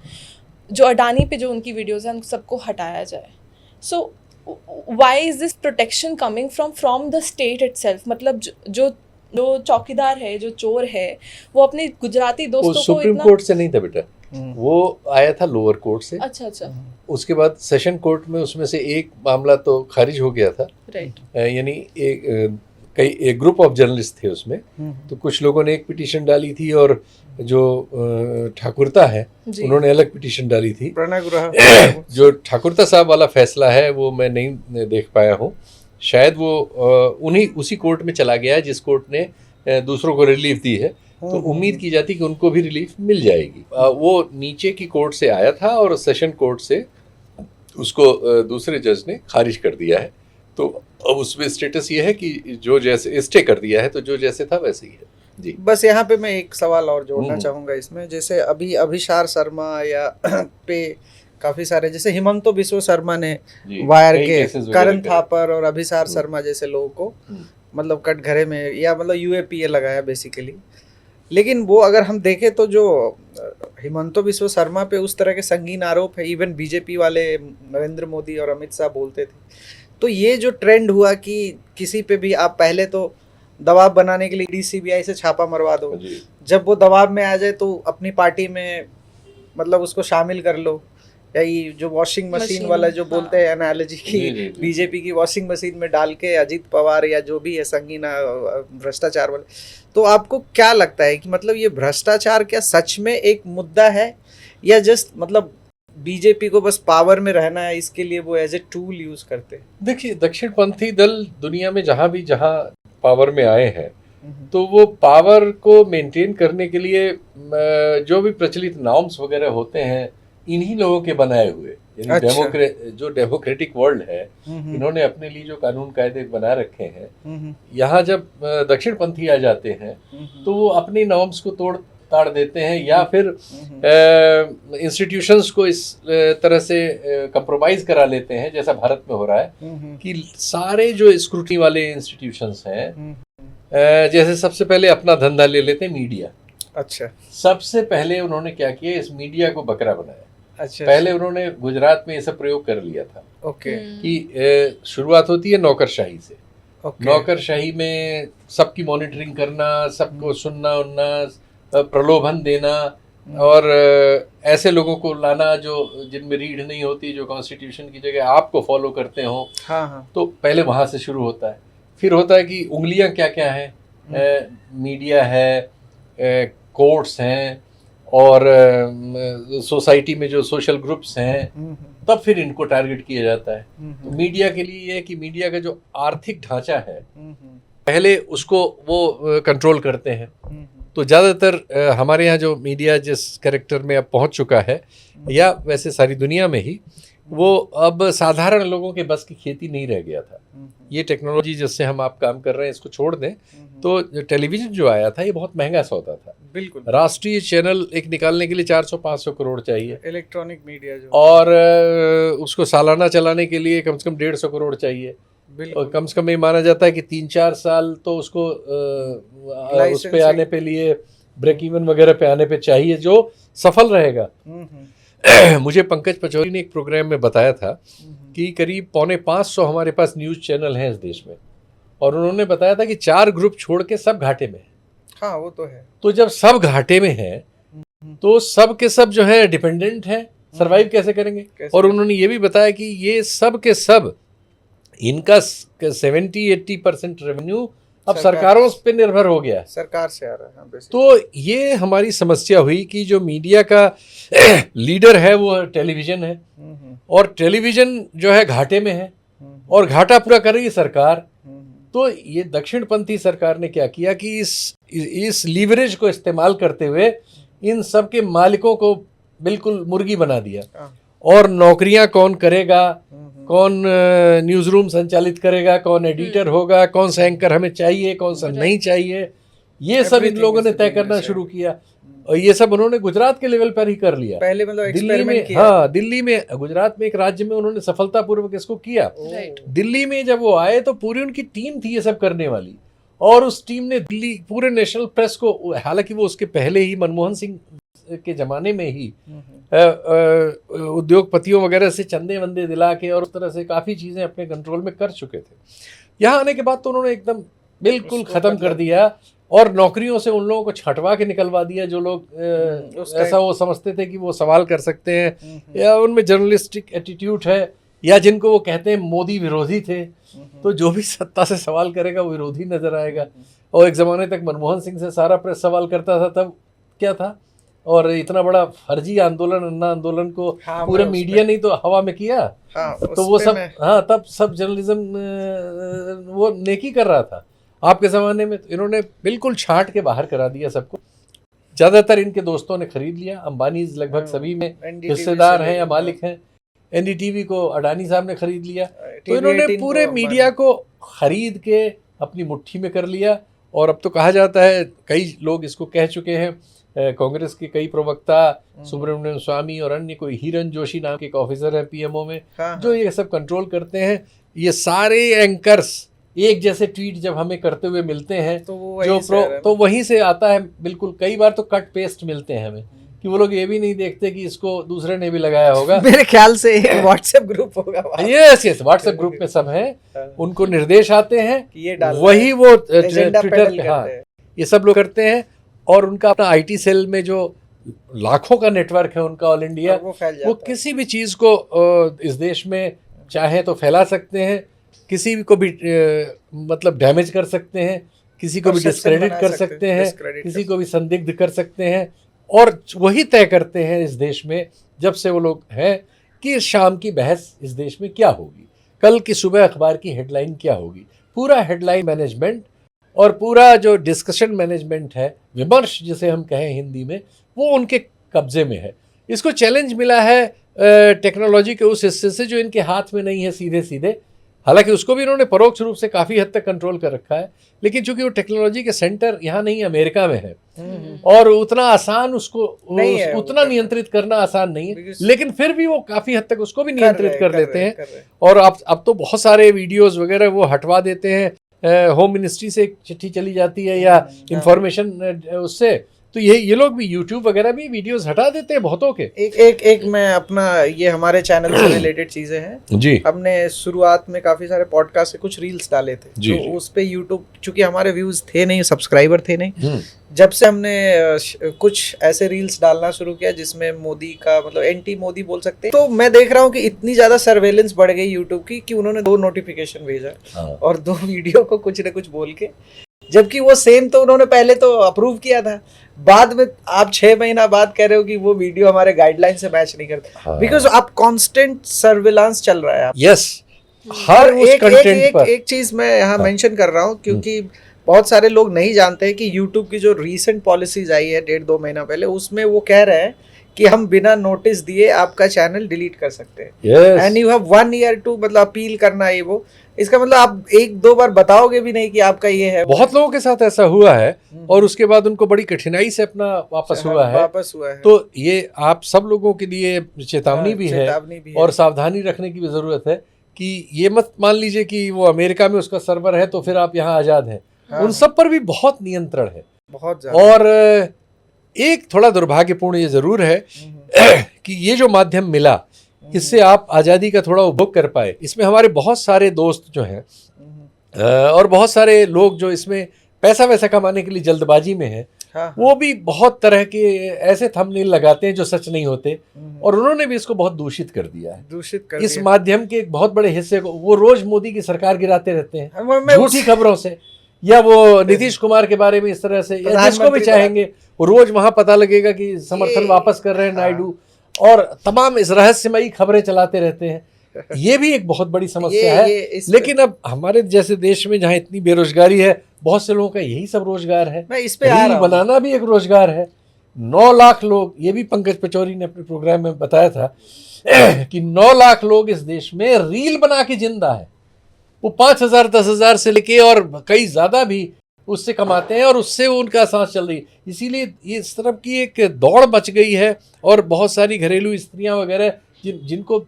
Speaker 1: जो अडानी पे जो उनकी वीडियोस हैं उन सबको हटाया जाए। So why is this protection coming from the state itself? मतलब जो चौकीदार है, जो चोर है, वो अपने गुजराती दोस्तों को
Speaker 3: सुप्रीम कोर्ट से नहीं था बेटा, वो आया था लोअर कोर्ट से।
Speaker 1: अच्छा।
Speaker 3: उसके बाद सेशन कोर्ट में उसमें से एक मामला तो खारिज हो गया था।
Speaker 1: राइट।
Speaker 3: यानी एक ग्रुप ऑफ जर्नलिस्ट थे उसमें, तो कुछ लोगों ने एक पिटीशन डाली थी और जो ठाकुरता है उन्होंने अलग पिटीशन डाली थी। जो ठाकुरता साहब वाला फैसला है वो मैं नहीं देख पाया हूँ, शायद वो उसी कोर्ट में चला गया है जिस कोर्ट ने दूसरों को रिलीफ दी है। तो उम्मीद की जाती कि उनको भी रिलीफ मिल जाएगी। वो नीचे की कोर्ट से आया था और सेशन कोर्ट से उसको दूसरे जज ने खारिज कर दिया है। तो अब उसमें स्टेटस ये है कि जो जैसे स्टे कर दिया है, तो जो जैसे था वैसे ही है जी।
Speaker 5: बस यहाँ पे मैं एक सवाल और जोड़ना चाहूँगा इसमें, जैसे अभी अभिसार शर्मा या पे काफ़ी सारे, जैसे हिमंतो बिस्व शर्मा ने वायर के करण थापर और अभिसार शर्मा जैसे लोगों को मतलब कटघरे में या मतलब यूएपीए लगाया बेसिकली। लेकिन वो अगर हम देखें तो जो हिमंतो बिस्व शर्मा पे उस तरह के संगीन आरोप है, इवन बीजेपी वाले नरेंद्र मोदी और अमित शाह बोलते थे। तो ये जो ट्रेंड हुआ कि किसी पे भी आप पहले तो दबाव बनाने के लिए DCBI से छापा मरवा दो, जब वो दबाव में आ जाए तो अपनी पार्टी में मतलब उसको शामिल कर लो, या ये जो वॉशिंग मशीन वाला जो बोलते हैं एनालॉजी की, बीजेपी की वॉशिंग मशीन में डाल के अजीत पवार या जो भी है संगीन भ्रष्टाचार वाले। तो आपको क्या लगता है कि मतलब ये भ्रष्टाचार क्या सच में एक मुद्दा है या जस्ट मतलब बीजेपी को बस पावर में रहना है इसके लिए वो एज ए टूल यूज करते हैं?
Speaker 3: देखिए, दक्षिणपंथी दल दुनिया में जहाँ पावर में आए हैं तो वो पावर को मेंटेन करने के लिए जो भी प्रचलित नॉर्म्स वगैरह होते हैं इन्हीं लोगों के बनाए हुए, यानी जो डेमोक्रेटिक वर्ल्ड है, इन्होंने अपने लिए जो कानून कायदे बना रखे हैं। यहाँ जब दक्षिणपंथी आ जाते हैं तो वो अपनी नॉर्म्स को तोड़
Speaker 8: ताड़ देते हैं या फिर इंस्टीट्यूशंस को इस तरह से कंप्रोमाइज करा लेते हैं, जैसा भारत में हो रहा है कि सारे जो स्क्रूटनी वाले इंस्टीट्यूशंस हैं, जैसे सबसे पहले अपना धंधा ले लेते हैं मीडिया।
Speaker 5: अच्छा,
Speaker 8: सबसे पहले उन्होंने क्या किया, इस मीडिया को बकरा बनाया।
Speaker 5: अच्छा,
Speaker 8: पहले उन्होंने गुजरात में ये सब प्रयोग कर लिया था
Speaker 5: ओके,
Speaker 8: कि शुरुआत होती है नौकरशाही से।
Speaker 5: ओके,
Speaker 8: नौकरशाही में सबकी मॉनिटरिंग करना, सबको सुनना उनना, प्रलोभन देना और ऐसे लोगों को लाना जो जिनमें रीढ़ नहीं होती, जो कॉन्स्टिट्यूशन की जगह आपको फॉलो करते हो।
Speaker 5: हाँ हाँ,
Speaker 8: तो पहले वहाँ से शुरू होता है। फिर होता है कि उंगलियां क्या क्या हैं, मीडिया है, कोर्ट्स हैं और सोसाइटी में जो सोशल ग्रुप्स हैं, तब फिर इनको टारगेट किया जाता है। तो मीडिया के लिए ये है कि मीडिया का जो आर्थिक ढांचा है पहले उसको वो कंट्रोल करते हैं। तो ज़्यादातर हमारे यहाँ जो मीडिया जिस कैरेक्टर में अब पहुँच चुका है, या वैसे सारी दुनिया में ही, वो अब साधारण लोगों के बस की खेती नहीं रह गया था। ये टेक्नोलॉजी जिससे हम आप काम कर रहे हैं इसको छोड़ दें तो टेलीविज़न जो आया था ये बहुत महंगा सौदा था।
Speaker 5: बिल्कुल,
Speaker 8: राष्ट्रीय चैनल एक निकालने के लिए 400-500 करोड़ चाहिए,
Speaker 5: इलेक्ट्रॉनिक मीडिया जो,
Speaker 8: और उसको सालाना चलाने के लिए कम से कम 150 करोड़ चाहिए। और कम से कम ये माना जाता है कि 3-4 साल तो उसको उस पे आने पे लिए, ब्रेक इवन वगैरह पे आने पे चाहिए, जो सफल रहेगा। मुझे पंकज पचौरी ने एक प्रोग्राम में बताया था कि करीब 450 हमारे पास न्यूज़ चैनल हैं इस देश में, और उन्होंने बताया था कि 4 ग्रुप छोड़ के सब घाटे में हैं।
Speaker 5: हाँ वो तो है।
Speaker 8: तो जब सब घाटे में हैं तो सब के सब जो है डिपेंडेंट हैं, सरवाइव कैसे करेंगे? और उन्होंने ये भी बताया कि ये सब के सब इनका 70-80% रेवेन्यू अब सरकारों पे निर्भर हो गया,
Speaker 5: सरकार से आ रहा है। हाँ,
Speaker 8: तो ये हमारी समस्या हुई कि जो मीडिया का लीडर है वो टेलीविजन है, और टेलीविजन जो है घाटे में है, और घाटा पूरा कर रही है सरकार। तो ये दक्षिणपंथी सरकार ने क्या किया कि इस लीवरेज को इस्तेमाल करते हुए इन सब के मालिकों को बिल्कुल मुर्गी बना दिया। और नौकरियां कौन करेगा, कौन न्यूज़ रूम संचालित करेगा, कौन एडिटर होगा, कौन सा एंकर हमें चाहिए, कौन सा नहीं चाहिए, ये सब इन लोगों ने तय करना शुरू किया। और ये सब उन्होंने गुजरात के लेवल पर ही कर लिया।
Speaker 5: पहले मतलब
Speaker 8: दिल्ली में किया। हाँ, दिल्ली में, गुजरात में एक राज्य में उन्होंने सफलतापूर्वक इसको किया। दिल्ली में जब वो आए तो पूरी उनकी टीम थी ये सब करने वाली, और उस टीम ने दिल्ली पूरे नेशनल प्रेस को, हालांकि वो उसके पहले ही मनमोहन सिंह के ज़माने में ही उद्योगपतियों वगैरह से चंदे वंदे दिला के और उस तरह से काफ़ी चीज़ें अपने कंट्रोल में कर चुके थे। यहाँ आने के बाद तो उन्होंने एकदम बिल्कुल ख़त्म कर दिया, और नौकरियों से उन लोगों को छंटवा के निकलवा दिया जो लोग ऐसा वो समझते थे कि वो सवाल कर सकते हैं, या उनमें जर्नलिस्टिक एटीट्यूड है, या जिनको वो कहते हैं मोदी विरोधी थे। तो जो भी सत्ता से सवाल करेगा वो विरोधी नजर आएगा। और एक ज़माने तक मनमोहन सिंह से सारा प्रेस सवाल करता था, तब क्या था, और इतना बड़ा फर्जी आंदोलन, अन्ना आंदोलन को पूरे मीडिया ने तो हवा में किया। तो वो सब, हाँ, तब सब जर्नलिज्म वो नेकी कर रहा था। आपके ज़माने में तो इन्होंने बिल्कुल छांट के बाहर करा दिया सबको। ज़्यादातर इनके दोस्तों ने खरीद लिया, अंबानी लगभग सभी में हिस्सेदार हैं या मालिक हैं। एनडीटीवी को अडानी साहब ने खरीद लिया। तो इन्होंने पूरे मीडिया को खरीद के अपनी मुट्ठी में कर लिया। और अब तो कहा जाता है, कई लोग इसको कह चुके हैं, कांग्रेस के कई प्रवक्ता, सुब्रमण्यम स्वामी और अन्य, कोई हिरन जोशी नाम के एक ऑफिसर है पीएमओ में, जो ये सब कंट्रोल करते हैं। ये सारे एंकर्स एक जैसे ट्वीट जब हमें करते हुए मिलते हैं तो वहीं से आता है। बिल्कुल, कई बार तो कट पेस्ट मिलते हैं हमें, कि वो लोग ये भी नहीं देखते कि इसको दूसरे ने भी लगाया होगा।
Speaker 5: मेरे ख्याल से एक व्हाट्सएप ग्रुप होगा।
Speaker 8: यस, व्हाट्सएप ग्रुप में सब हैं, उनको निर्देश आते हैं, वही वो ट्विटर पे, हाँ, ये सब लोग करते हैं। और उनका अपना आईटी सेल में जो लाखों का नेटवर्क है उनका ऑल इंडिया, वो किसी भी चीज़ को इस देश में चाहे तो फैला सकते हैं, किसी को भी मतलब डैमेज कर सकते हैं, किसी को भी डिस्क्रेडिट कर सकते हैं, किसी को भी संदिग्ध कर सकते हैं। और वही तय करते हैं इस देश में, जब से वो लोग हैं, कि शाम की बहस इस देश में क्या होगी, कल की सुबह अखबार की हेडलाइन क्या होगी। पूरा हेडलाइन मैनेजमेंट और पूरा जो डिस्कशन मैनेजमेंट है, विमर्श जिसे हम कहें हिंदी में, वो उनके कब्जे में है। इसको चैलेंज मिला है टेक्नोलॉजी के उस हिस्से से जो इनके हाथ में नहीं है सीधे सीधे, हालांकि उसको भी इन्होंने परोक्ष रूप से काफ़ी हद तक कंट्रोल कर रखा है, लेकिन चूंकि वो टेक्नोलॉजी के सेंटर यहाँ नहीं, अमेरिका में है, और उतना आसान उसको उतना नियंत्रित करना आसान नहीं है, लेकिन फिर भी वो काफ़ी हद तक उसको भी नियंत्रित कर लेते हैं। और अब तो बहुत सारे वीडियोस वगैरह वो हटवा देते हैं, होम मिनिस्ट्री से एक चिट्ठी चली जाती है या इंफॉर्मेशन उससे, तो ये लोग भी यूट्यूब वगैरह भी वीडियोस हटा देते हैं बहुतों के।
Speaker 5: एक मैं अपना, ये हमारे चैनल से रिलेटेड चीजें हैं
Speaker 8: जी।
Speaker 5: हमने शुरुआत में काफी सारे पॉडकास्ट से कुछ रील्स डाले थे
Speaker 8: जी,
Speaker 5: तो उस पे यूट्यूब, चूंकि हमारे व्यूज थे नहीं, सब्सक्राइबर थे नहीं, जब से हमने कुछ ऐसे रील्स डालना शुरू किया जिसमें मोदी का मतलब एंटी मोदी बोल सकते हैं, तो मैं देख रहा हूँ कि इतनी ज्यादा सर्वेलेंस बढ़ गई यूट्यूब की कि उन्होंने 2 नोटिफिकेशन भेजा और 2 वीडियो को कुछ न कुछ बोल के, जबकि वो सेम तो उन्होंने पहले तो अप्रूव किया था, बाद में आप 6 महीना बाद कह रहे हो कि वो वीडियो हमारे गाइडलाइन से मैच नहीं करता, बिकॉज आप कांस्टेंट सर्विलांस चल रहा है।
Speaker 8: यस, हर उस कंटेंट पर
Speaker 5: एक चीज मैं यहाँ मेंशन कर रहा हूँ, क्योंकि बहुत सारे लोग नहीं जानते हैं कि यूट्यूब की जो रीसेंट पॉलिसीज आई है 1.5-2 महीना पहले, उसमें वो कह रहे हैं कि हम बिना नोटिस दिए आपका चैनल डिलीट कर सकते हैं, and you have 1 year to मतलब अपील करना है। वो इसका मतलब आप 1-2 बार बताओगे भी नहीं कि आपका ये है।
Speaker 8: बहुत लोगों के साथ ऐसा हुआ है और उसके बाद उनको बड़ी कठिनाई से अपना वापस हुआ है। तो ये आप सब लोगों के लिए चेतावनी भी है और सावधानी रखने की भी जरूरत है कि ये मत मान लीजिए कि वो अमेरिका में उसका सर्वर है तो फिर आप यहाँ आजाद हैं। उन सब पर भी बहुत नियंत्रण है, बहुत ज्यादा। और एक थोड़ा दुर्भाग्यपूर्ण ये जरूर है कि ये जो माध्यम मिला, इससे आप आज़ादी का थोड़ा उपभोग कर पाए। इसमें हमारे बहुत सारे दोस्त जो हैं और बहुत सारे लोग जो इसमें पैसा वैसा कमाने के लिए जल्दबाजी में हैं, वो भी बहुत तरह के ऐसे थंबनेल लगाते हैं जो सच नहीं होते, और उन्होंने भी इसको बहुत दूषित कर दिया है। इस माध्यम के एक बहुत बड़े हिस्से को वो रोज मोदी की सरकार गिराते रहते हैं झूठी खबरों से, या वो नीतीश कुमार के बारे में इस तरह से, या जिसको भी चाहेंगे वो रोज वहां पता लगेगा कि समर्थन वापस कर रहे हैं नायडू, और तमाम इस रहस्यमयी खबरें चलाते रहते हैं। ये भी एक बहुत बड़ी समस्या है। लेकिन अब हमारे जैसे देश में जहाँ इतनी बेरोजगारी है, बहुत से लोगों का यही सब रोजगार है।
Speaker 5: मैं इस पे
Speaker 8: रील बनाना भी एक रोजगार है। 9 लाख लोग, ये भी पंकज पचौरी ने अपने प्रोग्राम में बताया था कि 9 लाख लोग इस देश में रील बना के जिंदा है। वो 5,000-10,000 से लेके और कई ज्यादा भी उससे कमाते हैं और उससे उनका सांस चल रही है। इसीलिए ये इस तरफ की एक दौड़ मच गई है, और बहुत सारी घरेलू स्त्रियां वगैरह जिनको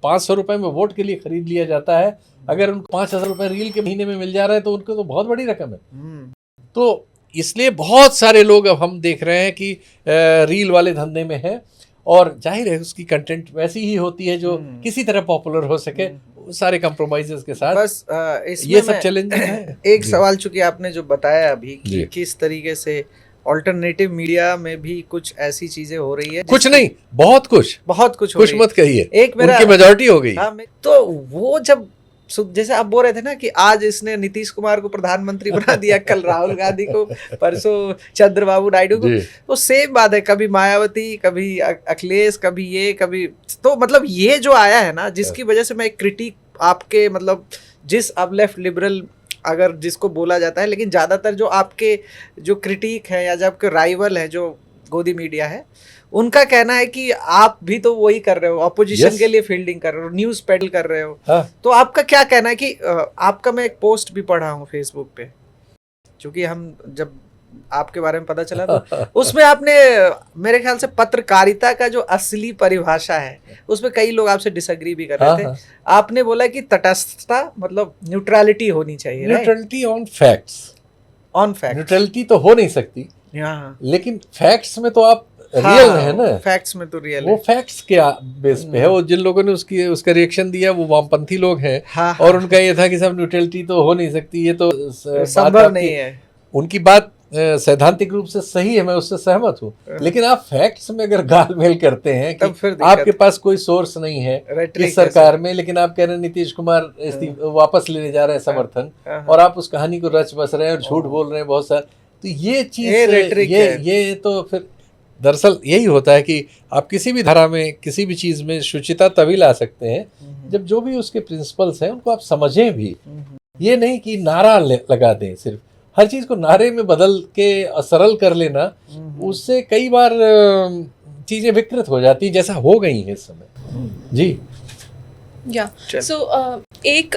Speaker 8: 500 रुपए में वोट के लिए खरीद लिया जाता है, अगर उनको 5,000 रुपए रील के महीने में मिल जा रहा है तो उनको तो बहुत बड़ी रकम है। तो इसलिए बहुत सारे लोग अब हम देख रहे हैं कि रील वाले धंधे में है, और जाहिर है उसकी कंटेंट वैसी ही होती है जो किसी तरह पॉपुलर हो सके, सारे कंप्रोमाइजेस के साथ। बस ये सब चैलेंज है।
Speaker 5: एक सवाल, चूंकि आपने जो बताया अभी कि किस तरीके से अल्टरनेटिव मीडिया में भी कुछ ऐसी चीजें हो रही है,
Speaker 8: कुछ नहीं बहुत कुछ मत कहिए,
Speaker 5: एक मेरा
Speaker 8: उनकी मेजॉरिटी हो गई।
Speaker 5: तो वो जब जैसे आप बोल रहे थे ना कि आज इसने नीतीश कुमार को प्रधानमंत्री बना दिया, कल राहुल गांधी को, परसों चंद्रबाबू नायडू को, तो सेम बात है, कभी मायावती, कभी अखिलेश, कभी ये, कभी तो मतलब ये जो आया है ना, जिसकी वजह से मैं एक क्रिटिक आपके मतलब जिस अब लेफ्ट लिबरल अगर जिसको बोला जाता है, लेकिन ज़्यादातर जो आपके जो क्रिटिक है या जो आपके राइवल है जो गोदी मीडिया है, उनका कहना है कि आप भी तो वही कर रहे हो, ऑपोजिशन के लिए फील्डिंग कर रहे हो, न्यूज़ पेडल कर रहे हो। तो आपका क्या कहना है कि आपका मैं एक पोस्ट भी पढ़ा हूँ फेसबुक पे, क्योंकि हम जब आपके बारे में पता चला तो उसमें आपने मेरे ख्याल से पत्रकारिता का जो असली परिभाषा है उसमें कई लोग आपसे डिसएग्री भी कर रहे थे। आपने बोला कि तटस्थता मतलब न्यूट्रलिटी होनी चाहिए,
Speaker 8: न्यूट्रलिटी ऑन फैक्ट्स, न्यूट्रलिटी तो हो नहीं सकती, लेकिन फैक्ट्स में तो आप रियल है ना,
Speaker 5: फैक्ट्स में तो रियल
Speaker 8: वो फैक्ट्स के बेस पे है। वो जिन लोगों ने उसका रिएक्शन दिया वो वामपंथी लोग हैं, और उनका ये था कि सब न्यूट्रलिटी तो हो नहीं सकती, ये तो
Speaker 5: संभव नहीं है।
Speaker 8: उनकी बात सैद्धांतिक रूप से सही है, मैं उससे सहमत हूँ, लेकिन आप फैक्ट्स में अगर गालमेल करते हैं कि आपके पास कोई सोर्स नहीं है इस सरकार में, लेकिन आप कह रहे हैं नीतीश कुमार वापस लेने जा रहे हैं समर्थन, और आप उस कहानी को रच बस रहे हैं और झूठ बोल रहे हैं बहुत सारे, तो ये चीज ये तो फिर दरअसल यही होता है कि आप किसी भी धारा में, किसी भी चीज में शुचिता तभी ला सकते हैं जब जो भी उसके प्रिंसिपल्स हैं उनको आप समझें भी, ये नहीं कि नारा लगा दें। सिर्फ हर चीज को नारे में बदल के सरल कर लेना, उससे कई बार चीजें विकृत हो जाती, जैसा हो गई है इस समय। जी
Speaker 1: या
Speaker 5: चल।
Speaker 1: सो एक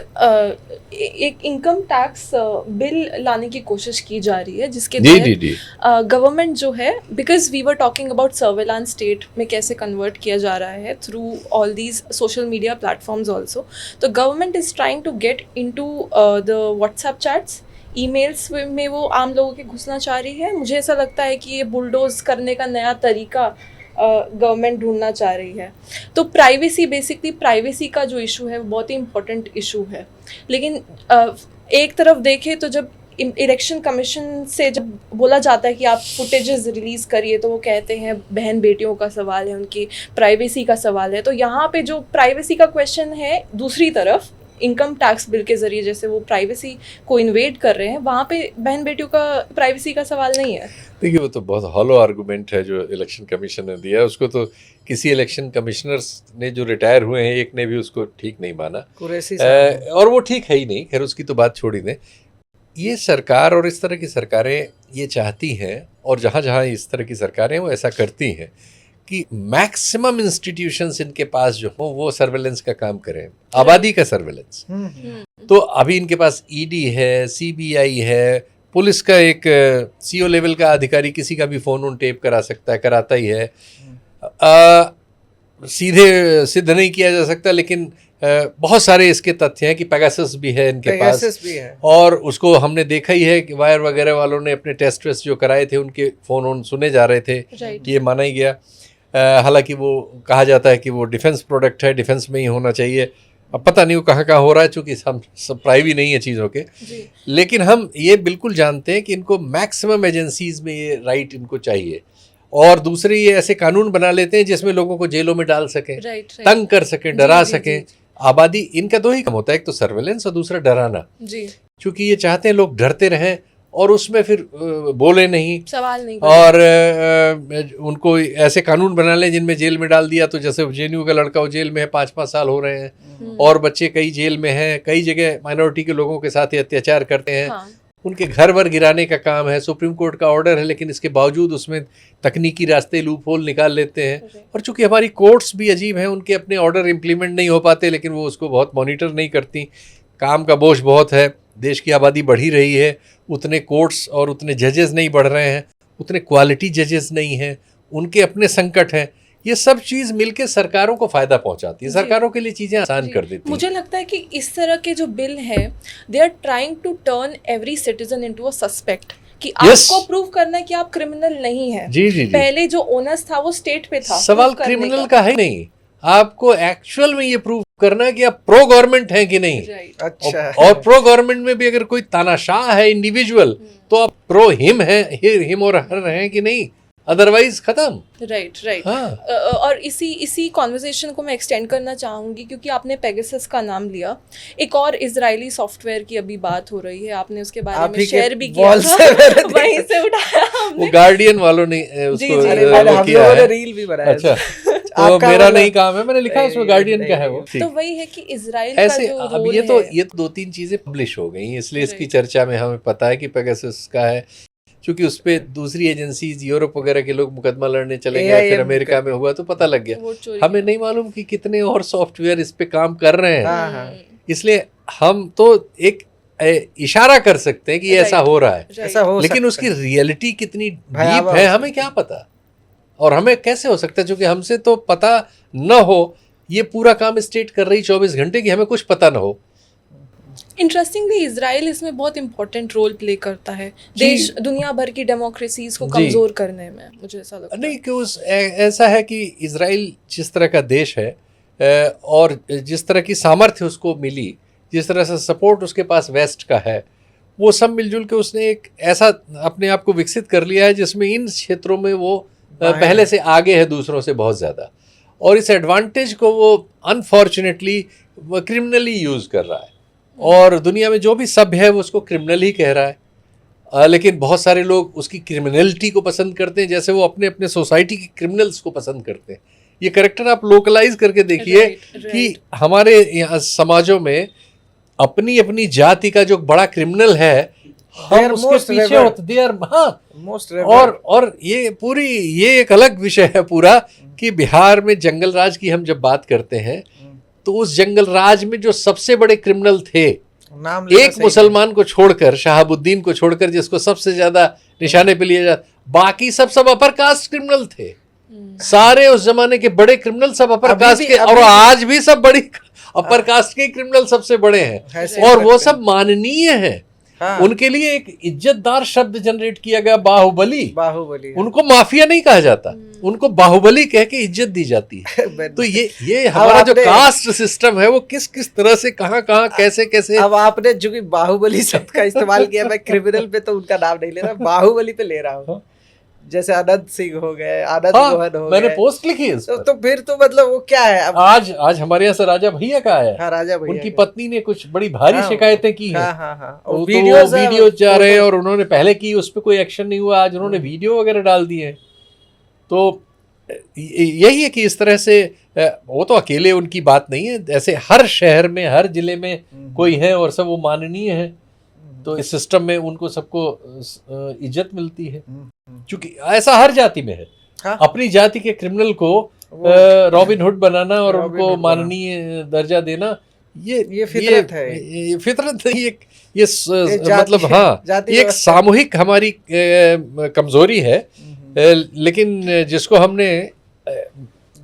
Speaker 1: इनकम टैक्स बिल लाने की कोशिश की जा रही है जिसके
Speaker 3: जी
Speaker 1: तहत
Speaker 3: जी
Speaker 1: गवर्नमेंट जो है, because we were talking about surveillance state में कैसे कन्वर्ट किया जा रहा है through all these social media platforms also, तो government is trying to get into the WhatsApp chats, emails में वो आम लोगों के घुसना चाह रही है। मुझे ऐसा लगता है कि ये बुलडोज करने का नया तरीका गवर्नमेंट ढूंढना चाह रही है। तो प्राइवेसी, बेसिकली प्राइवेसी का जो इशू है वो बहुत ही इम्पोर्टेंट इशू है। लेकिन एक तरफ देखें तो जब इलेक्शन कमीशन से जब बोला जाता है कि आप फुटेजेस रिलीज़ करिए, तो वो कहते हैं बहन बेटियों का सवाल है, उनकी प्राइवेसी का सवाल है। तो यहाँ पे जो प्राइवेसी का क्वेश्चन है, दूसरी तरफ इनकम टैक्स बिल के ज़रिए जैसे वो प्राइवेसी को इन्वेड कर रहे हैं, वहाँ पे बहन बेटियों का प्राइवेसी का सवाल नहीं है।
Speaker 3: देखिए, वो तो बहुत हॉलो आर्गुमेंट है जो इलेक्शन कमीशन ने दिया। उसको तो किसी इलेक्शन कमिश्नर्स ने जो रिटायर हुए हैं, एक ने भी उसको ठीक नहीं माना,
Speaker 5: कुरैशी साहब।
Speaker 3: और वो ठीक है ही नहीं। खैर, उसकी तो बात छोड़ ही दें। ये सरकार और इस तरह की सरकारें ये चाहती हैं, और जहाँ जहाँ इस तरह की सरकारें वो ऐसा करती हैं कि मैक्सिमम इंस्टीट्यूशंस इनके पास जो हो वो सर्वेलेंस का काम करें, आबादी का सर्वेलेंस। तो अभी इनके पास ईडी है, सीबीआई है, पुलिस का एक सीओ लेवल का अधिकारी किसी का भी फोन उन टेप करा सकता है, कराता ही है। सीधे सिद्ध नहीं किया जा सकता, लेकिन बहुत सारे इसके तथ्य हैं कि पेगासस भी है इनके पास
Speaker 5: भी है।
Speaker 3: और उसको हमने देखा ही है कि वायर वगैरह वालों ने अपने टेस्ट वेस्ट जो कराए थे, उनके फ़ोन उन सुने जा रहे थे, ये माना ही गया। हालांकि वो कहा जाता है कि वो डिफेंस प्रोडक्ट है, डिफेंस में ही होना चाहिए। अब पता नहीं वो कहाँ कहाँ हो रहा है, चूँकि हम सप्लाई भी नहीं है चीज़ों के। लेकिन हम ये बिल्कुल जानते हैं कि इनको मैक्सिमम एजेंसीज़ में ये राइट इनको चाहिए। और दूसरे, ये ऐसे कानून बना लेते हैं जिसमें लोगों को जेलों में डाल सकें, तंग कर सकें, डरा सकें। आबादी, इनका दो ही काम होता है, एक तो सर्वेलेंस और दूसरा डराना। क्योंकि ये चाहते हैं लोग डरते रहें और उसमें फिर बोले नहीं, सवाल नहीं, और उनको ऐसे कानून बना लें जिनमें जेल में डाल दिया। तो जैसे जेएनयू का लड़का वो जेल में है, 5-5 साल हो रहे हैं, और बच्चे कई जेल में हैं, कई जगह माइनॉरिटी के लोगों के साथ ये अत्याचार करते हैं। उनके घर वर गिराने का काम है। सुप्रीम कोर्ट का ऑर्डर है, लेकिन इसके बावजूद उसमें तकनीकी रास्ते, लूप होल निकाल लेते हैं। और चूंकि हमारी कोर्ट्स भी अजीब हैं, उनके अपने ऑर्डर इम्प्लीमेंट नहीं हो पाते, लेकिन वो उसको बहुत मॉनिटर नहीं करती। काम का बोझ बहुत है, देश की आबादी बढ़ी रही है, उतने कोर्ट्स और उतने जजेस नहीं बढ़ रहे हैं, उतने क्वालिटी जजेस नहीं हैं, उनके अपने संकट हैं। ये सब चीज़ मिलके सरकारों को फायदा पहुंचाती है, सरकारों के लिए चीज़ें आसान कर देती है।
Speaker 1: मुझे लगता है कि इस तरह के जो बिल है, they are trying to turn every citizen into a suspect, कि आपको प्रूव करना है कि आप क्रिमिनल नहीं है।
Speaker 3: जी।
Speaker 1: पहले जो ओनस था वो स्टेट पे था।
Speaker 3: सवाल क्रिमिनल का है नहीं, आपको एक्चुअल में ये प्रूव करना है कि आप प्रो गवर्नमेंट हैं कि नहीं।
Speaker 5: अच्छा।
Speaker 3: और प्रो गवर्नमेंट में भी अगर कोई तानाशाह है इंडिविजुअल, तो आप प्रो हिम है, हिम और हर हैं कि नहीं, अदरवाइज खत्म।
Speaker 1: राइट। और इसी कॉन्वर्सेशन को मैं एक्सटेंड करना चाहूँगी, क्योंकि आपने पेगासस का नाम लिया। एक और इजरायली सॉफ्टवेयर की अभी बात हो रही है, आपने उसके बारे में शेयर भी किया था, वहीं से उठाया हमने।
Speaker 3: वो गार्डियन वालों ने उसको किया है,
Speaker 5: रील भी बनाया।
Speaker 3: अच्छा, तो मेरा नहीं काम है, मैंने लिखा उसमें गार्डियन का है वो।
Speaker 1: तो वही है कि इजराइल
Speaker 3: ऐसे
Speaker 1: का जो
Speaker 3: अब
Speaker 1: रोल
Speaker 3: ये तो
Speaker 1: है,
Speaker 3: 2-3 चीजें पब्लिश हो गई, इसलिए इसकी चर्चा में हमें पता है कि पेगासस का है। क्योंकि उस पर दूसरी एजेंसीज, यूरोप वगैरह के लोग मुकदमा लड़ने चले गए, फिर अमेरिका में हुआ तो पता लग गया। हमें नहीं मालूम कि कितने और सॉफ्टवेयर इस पे काम कर रहे हैं। इसलिए हम तो एक इशारा कर सकते हैं कि ऐसा हो रहा है, लेकिन उसकी रियलिटी कितनी डीप है हमें क्या पता, और हमें कैसे हो सकता है, क्योंकि हमसे तो पता न हो। ये पूरा काम स्टेट कर रही 24 घंटे की, हमें कुछ पता न हो।
Speaker 1: इंटरेस्टिंगली इजराइल इसमें बहुत इंपॉर्टेंट रोल प्ले करता है, देश दुनिया भर की डेमोक्रेसीज को कमजोर करने में। मुझे ऐसा लगता है
Speaker 3: नहीं कि ऐसा है कि इजराइल जिस तरह का देश है, और जिस तरह की सामर्थ्य उसको मिली, जिस तरह से सपोर्ट उसके पास वेस्ट का है, वो सब मिलजुल के उसने एक ऐसा अपने आप को विकसित कर लिया है जिसमें इन क्षेत्रों में वो पहले से आगे है दूसरों से बहुत ज़्यादा। और इस एडवांटेज को वो अनफॉर्चुनेटली क्रिमिनली यूज़ कर रहा है, और दुनिया में जो भी सभ्य है वो उसको क्रिमिनल ही कह रहा है। लेकिन बहुत सारे लोग उसकी क्रिमिनलिटी को पसंद करते हैं, जैसे वो अपने अपने सोसाइटी के क्रिमिनल्स को पसंद करते हैं। ये कैरेक्टर आप लोकलाइज करके देखिए कि हमारे यहाँ समाजों में अपनी अपनी जाति का जो बड़ा क्रिमिनल है, हम उसके पीछे होते हैं। हाँ, और ये एक अलग विषय है पूरा, कि बिहार में जंगल राज की हम जब बात करते हैं,
Speaker 8: तो उस जंगल राज में जो सबसे बड़े क्रिमिनल थे,
Speaker 5: नाम लेना
Speaker 8: एक
Speaker 5: सही
Speaker 8: मुसलमान को छोड़कर, शहाबुद्दीन को छोड़कर, जिसको सबसे ज्यादा निशाने पे लिया जाता, बाकी सब अपर कास्ट क्रिमिनल थे। सारे उस जमाने के बड़े क्रिमिनल सब अपर
Speaker 5: अभी
Speaker 8: कास्ट
Speaker 5: भी-
Speaker 8: के,
Speaker 5: अभी
Speaker 8: और
Speaker 5: भी-
Speaker 8: आज भी सब बड़ी अपर कास्ट के क्रिमिनल सबसे बड़े हैं,
Speaker 5: ऐसे
Speaker 8: और वो
Speaker 5: लगते
Speaker 8: सब माननीय हैं।
Speaker 5: हाँ।
Speaker 8: उनके लिए एक इज्जतदार शब्द जनरेट किया गया, बाहुबली।
Speaker 5: बाहुबली।
Speaker 8: उनको माफिया नहीं कहा जाता, उनको बाहुबली कह के इज्जत दी जाती है। तो ये हमारा जो
Speaker 5: आपने-
Speaker 8: कास्ट सिस्टम है वो किस किस तरह से कहाँ कहाँ कैसे कैसे।
Speaker 5: अब आपने जो कि बाहुबली शब्द का इस्तेमाल किया, मैं क्रिमिनल पे तो उनका नाम नहीं ले रहा, बाहुबली पे ले रहा हूँ। जैसे आनंद सिंह हो गए, आनंद मोहन हो
Speaker 8: मैंने
Speaker 5: गए।
Speaker 8: पोस्ट लिखी है इस पर।
Speaker 5: तो फिर तो मतलब वो क्या है अब?
Speaker 8: आज हमारे यहाँ से राजा भैया का आया,
Speaker 5: हाँ, राजा भैया
Speaker 8: उनकी
Speaker 5: के।
Speaker 8: पत्नी ने कुछ बड़ी भारी
Speaker 5: हाँ,
Speaker 8: शिकायतें की हैं।
Speaker 5: हाँ हाँ हाँ।
Speaker 8: तो
Speaker 5: और
Speaker 8: वीडियो जा रहे हैं, और उन्होंने पहले की, उस पर कोई एक्शन नहीं हुआ, आज उन्होंने वीडियो वगैरह डाल दिए हैं। तो यही है कि इस तरह से वो तो अकेले उनकी बात नहीं है, ऐसे हर शहर में, हर जिले में कोई है और सब वो माननीय है। तो इस सिस्टम में उनको सबको इज्जत मिलती है, क्योंकि ऐसा हर जाति में है।
Speaker 5: हाँ।
Speaker 8: अपनी जाति के क्रिमिनल को रॉबिन हुड बनाना और
Speaker 5: रॉबिन
Speaker 8: उनको
Speaker 5: हुड बनाना।
Speaker 8: माननीय दर्जा देना, ये
Speaker 5: फितरत है।
Speaker 8: ये फितरत नहीं, ये
Speaker 5: जाति-
Speaker 8: मतलब हाँ,
Speaker 5: जाति
Speaker 8: ये एक
Speaker 5: व्यवस्था।
Speaker 8: सामूहिक हमारी कमजोरी है, लेकिन जिसको हमने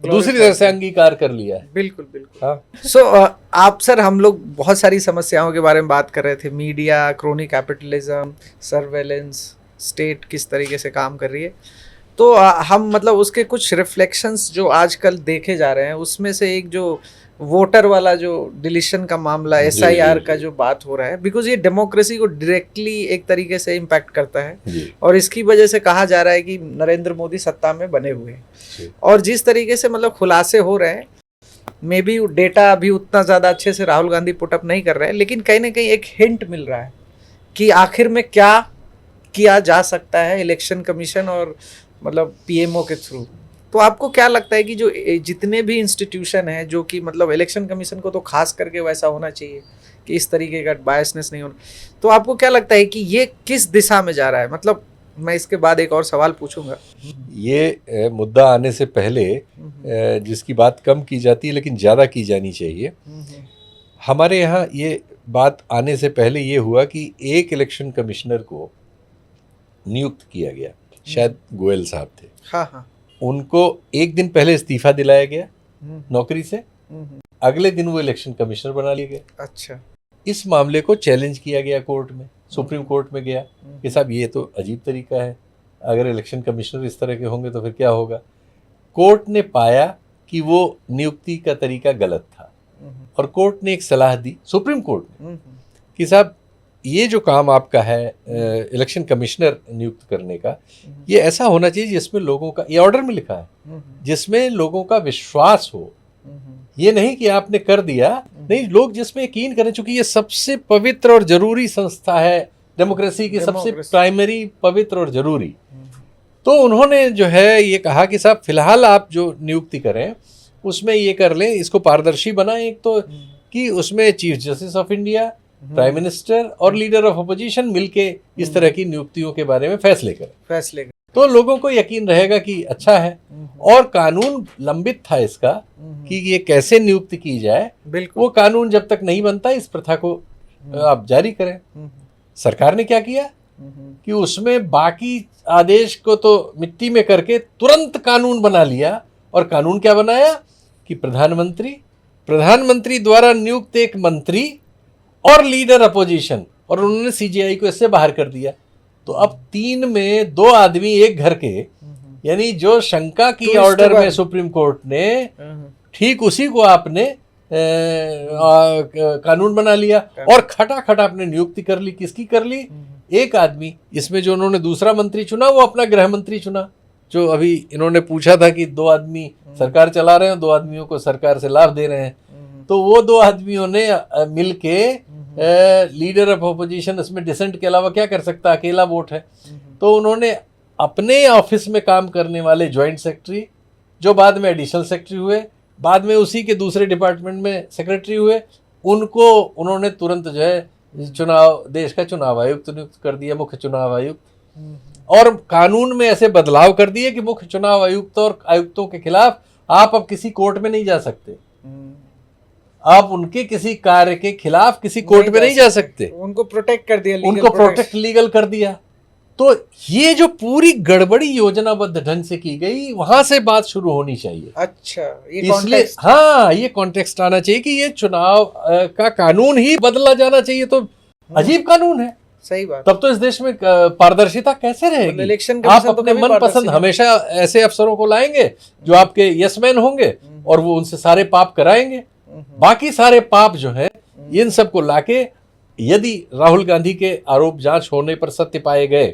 Speaker 8: दूसरी तरह से अंगीकार कर लिया है।
Speaker 5: बिल्कुल बिल्कुल।
Speaker 8: हाँ।
Speaker 5: सो आप सर, हम लोग बहुत सारी समस्याओं के बारे में बात कर रहे थे, media, crony capitalism, surveillance, state किस तरीके से काम कर रही है। तो हम मतलब उसके कुछ रिफ्लेक्शंस जो आजकल देखे जा रहे हैं, उसमें से एक जो वोटर वाला जो डिलीशन का मामला, SIR का जो बात हो रहा है, बिकॉज ये डेमोक्रेसी को डायरेक्टली एक तरीके से इम्पैक्ट करता है,
Speaker 8: जी।
Speaker 5: और इसकी वजह से कहा जा रहा है कि नरेंद्र मोदी सत्ता में बने हुए हैं। और जिस तरीके से मतलब खुलासे हो रहे हैं, मे बी डेटा अभी उतना ज़्यादा अच्छे से राहुल गांधी पुटअप नहीं कर रहे हैं, लेकिन कहीं ना कहीं एक हिंट मिल रहा है कि आखिर में क्या किया जा सकता है इलेक्शन कमीशन और मतलब PMO के थ्रू। तो आपको क्या लगता है कि जो जितने भी इंस्टीट्यूशन हैं, जो कि मतलब इलेक्शन कमीशन को तो खास करके वैसा होना चाहिए कि इस तरीके का बायसनेस नहीं होना, तो आपको क्या लगता है कि ये किस दिशा में जा रहा है? मतलब मैं इसके बाद एक और सवाल पूछूंगा।
Speaker 8: ये मुद्दा आने से पहले जिसकी बात कम की जाती है लेकिन ज़्यादा की जानी चाहिए, हमारे यहाँ ये बात आने से पहले ये हुआ कि एक इलेक्शन कमिश्नर को नियुक्त किया गया, शायद गोयल साहब थे।
Speaker 5: हाँ हाँ।
Speaker 8: उनको एक दिन पहले इस्तीफा दिलाया गया नौकरी से, अगले दिन वो इलेक्शन कमिश्नर बना लिया गया।
Speaker 5: अच्छा।
Speaker 8: इस मामले को चैलेंज किया गया कोर्ट में, सुप्रीम कोर्ट में गया कि साहब ये तो अजीब तरीका है, अगर इलेक्शन कमिश्नर इस तरह के होंगे तो फिर क्या होगा। कोर्ट ने पाया कि वो नियुक्ति का तरीका गलत था, और कोर्ट ने एक सलाह दी सुप्रीम कोर्ट ने कि साहब ये जो काम आपका है इलेक्शन कमिश्नर नियुक्त करने का, ये ऐसा होना चाहिए जिसमें लोगों का, ये ऑर्डर में लिखा है, जिसमें लोगों का विश्वास हो। ये नहीं कि आपने कर दिया, नहीं, लोग जिसमें यकीन करें, चूंकि ये सबसे पवित्र और जरूरी संस्था है डेमोक्रेसी की, सबसे प्राइमरी पवित्र और जरूरी। तो उन्होंने जो है ये कहा कि साहब फिलहाल आप जो नियुक्ति करें उसमें ये कर लें, इसको पारदर्शी बनाएं, एक तो कि उसमें chief justice of India, prime minister और लीडर ऑफ अपोजिशन मिलके इस तरह की नियुक्तियों के बारे में फैसले करें, तो लोगों को यकीन रहेगा कि अच्छा है। और कानून लंबित था इसका कि ये कैसे नियुक्ति की जाए, वो कानून जब तक नहीं बनता इस प्रथा को आप जारी करें। सरकार ने क्या किया कि उसमें बाकी आदेश को तो मिट्टी में करके तुरंत कानून बना लिया, और कानून क्या बनाया कि प्रधानमंत्री द्वारा नियुक्त एक मंत्री और लीडर अपोजिशन, और उन्होंने CJI को इससे बाहर कर दिया। तो अब 3 में 2 आदमी एक घर के, यानी जो शंका की ऑर्डर में सुप्रीम कोर्ट ने, ठीक उसी को आपने कानून बना लिया, और खटाखट आपने नियुक्ति कर ली। किसकी कर ली? एक आदमी, इसमें जो उन्होंने दूसरा मंत्री चुना वो अपना गृह मंत्री चुना, जो अभी इन्होंने पूछा था कि 2 आदमी सरकार चला रहे हैं, 2 आदमियों को सरकार से लाभ दे रहे हैं, तो वो 2 आदमियों ने मिलके लीडर ऑफ अपोजिशन, इसमें डिसेंट के अलावा क्या कर सकता, अकेला वोट है, तो उन्होंने अपने ऑफिस में काम करने वाले जॉइंट सेक्रेटरी, जो बाद में एडिशनल सेक्रेटरी हुए, बाद में उसी के दूसरे डिपार्टमेंट में सेक्रेटरी हुए, उनको उन्होंने तुरंत जो है देश का चुनाव आयुक्त नियुक्त कर दिया, मुख्य चुनाव आयुक्त, और कानून में ऐसे बदलाव कर दिए कि मुख्य चुनाव आयुक्त और आयुक्तों के खिलाफ आप अब किसी कोर्ट में नहीं जा सकते। आप उनके किसी कार्य के खिलाफ किसी कोर्ट में नहीं जा सकते,
Speaker 5: उनको प्रोटेक्ट कर दिया,
Speaker 8: उनको प्रोटेक्ट लीगल कर दिया। तो ये जो पूरी गड़बड़ी योजनाबद्ध ढंग से की गई, वहां से बात शुरू होनी चाहिए।
Speaker 5: अच्छा, ये
Speaker 8: इसलिए
Speaker 5: context।
Speaker 8: हाँ, ये कॉन्टेक्स्ट आना चाहिए कि ये चुनाव का कानून ही बदला जाना चाहिए। तो अजीब कानून है,
Speaker 5: सही बात।
Speaker 8: तब तो इस देश में पारदर्शिता कैसे रहेगी?
Speaker 5: इलेक्शन
Speaker 8: आप अपने मनपसंद हमेशा ऐसे अफसरों को लाएंगे जो आपके यसमैन होंगे और वो उनसे सारे पाप कराएंगे। बाकी सारे पाप जो है इन सबको लाके, यदि राहुल गांधी के आरोप जांच होने पर सत्य पाए गए,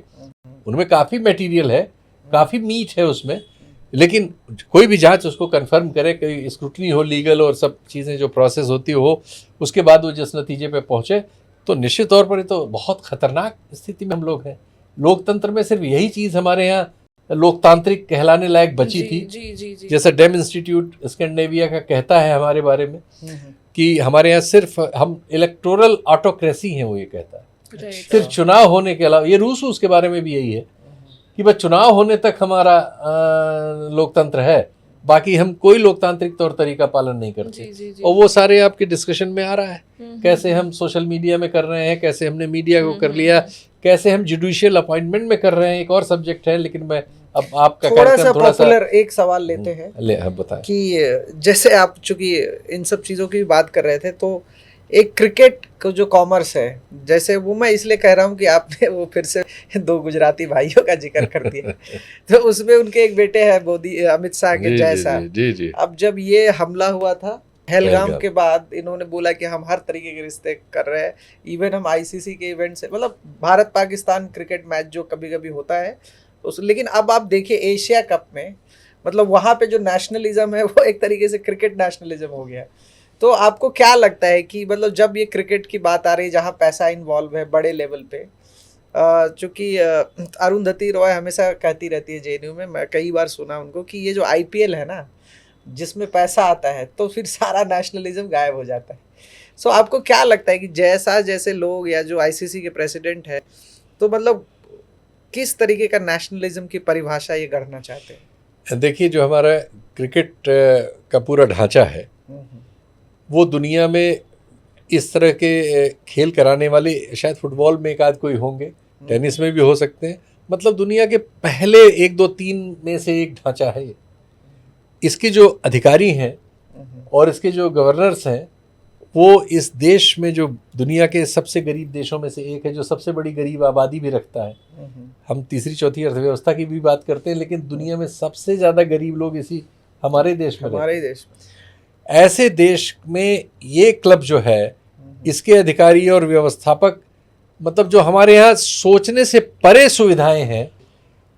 Speaker 8: उनमें काफी मटेरियल है, काफी मीट है उसमें, लेकिन कोई भी जांच उसको कंफर्म करे, कोई स्क्रूटनी हो लीगल और सब चीजें जो प्रोसेस होती हो, उसके बाद वो जिस नतीजे पे पहुंचे, तो निश्चित तौर पर ये तो बहुत खतरनाक स्थिति में हम लोग हैं। लोकतंत्र में सिर्फ यही चीज हमारे यहाँ लोकतांत्रिक कहलाने लायक बची थी।
Speaker 1: जी।
Speaker 8: जैसा डेम इंस्टीट्यूट स्कैंडिनेविया का कहता है हमारे बारे में कि हमारे यहाँ सिर्फ हम इलेक्टोरल ऑटोक्रेसी हैं, वो ये कहता है। सिर्फ चुनाव होने के अलावा, ये रूस के बारे में भी यही है कि बस चुनाव होने तक हमारा लोकतंत्र है, बाकी हम कोई लोकतांत्रिक तौर तरीका पालन नहीं करते।
Speaker 1: जी।
Speaker 8: और वो सारे आपके डिस्कशन में आ रहा है, कैसे हम सोशल मीडिया में कर रहे हैं, कैसे हमने मीडिया को कर लिया, कैसे हम जुडिशियल अपॉइंटमेंट में कर रहे हैं, एक और सब्जेक्ट है। लेकिन मैं अब आपका
Speaker 5: थोड़ा सा पॉपुलर एक सवाल लेते हैं,
Speaker 8: हम बताएं
Speaker 5: कि जैसे आप चूंकि इन सब चीज़ों की बात कर रहे थे, तो एक क्रिकेट को जो कॉमर्स है, जैसे वो मैं इसलिए कह रहा हूँ कि आपने वो फिर से 2 गुजराती भाइयों का जिक्र कर दिया तो उसमें उनके एक बेटे हैं मोदी, अमित शाह के जैसा।
Speaker 8: जी।
Speaker 5: अब जब ये हमला हुआ था पहलगाम के बाद, इन्होंने बोला कि हम हर तरीके के रिश्ते कर रहे हैं, इवन हम आईसीसी के इवेंट से, मतलब भारत पाकिस्तान क्रिकेट मैच जो कभी कभी होता है लेकिन अब आप देखिए एशिया कप में, मतलब वहाँ पे जो नेशनलिज्म है वो एक तरीके से क्रिकेट नेशनलिज्म हो गया। तो आपको क्या लगता है कि मतलब जब ये क्रिकेट की बात आ रही है जहाँ पैसा इन्वॉल्व है बड़े लेवल पे, चूँकि अरुंधति रॉय हमेशा कहती रहती है जेएनयू में, मैं कई बार सुना उनको कि ये जो आईपीएल है ना, जिसमें पैसा आता है तो फिर सारा नेशनलिज्म गायब हो जाता है। सो आपको क्या लगता है कि जैसे लोग या जो आईसीसी के प्रेसिडेंट है, तो मतलब किस तरीके का नेशनलिज्म की परिभाषा ये गढ़ना चाहते हैं?
Speaker 8: देखिए, जो हमारा क्रिकेट का पूरा ढांचा है, वो दुनिया में इस तरह के खेल कराने वाले शायद फुटबॉल में एक आध कोई होंगे, टेनिस में भी हो सकते हैं, मतलब दुनिया के पहले 1 2 3 में से एक ढांचा है। इसके जो अधिकारी हैं और इसके जो गवर्नर्स हैं, वो इस देश में जो दुनिया के सबसे गरीब देशों में से एक है, जो सबसे बड़ी गरीब आबादी भी रखता है। हम तीसरी चौथी अर्थव्यवस्था की भी बात करते हैं, लेकिन दुनिया में सबसे ज़्यादा गरीब लोग इसी हमारे देश में, ऐसे देश में ये क्लब जो है, इसके अधिकारी और व्यवस्थापक, मतलब जो हमारे यहाँ सोचने से परे सुविधाएं हैं,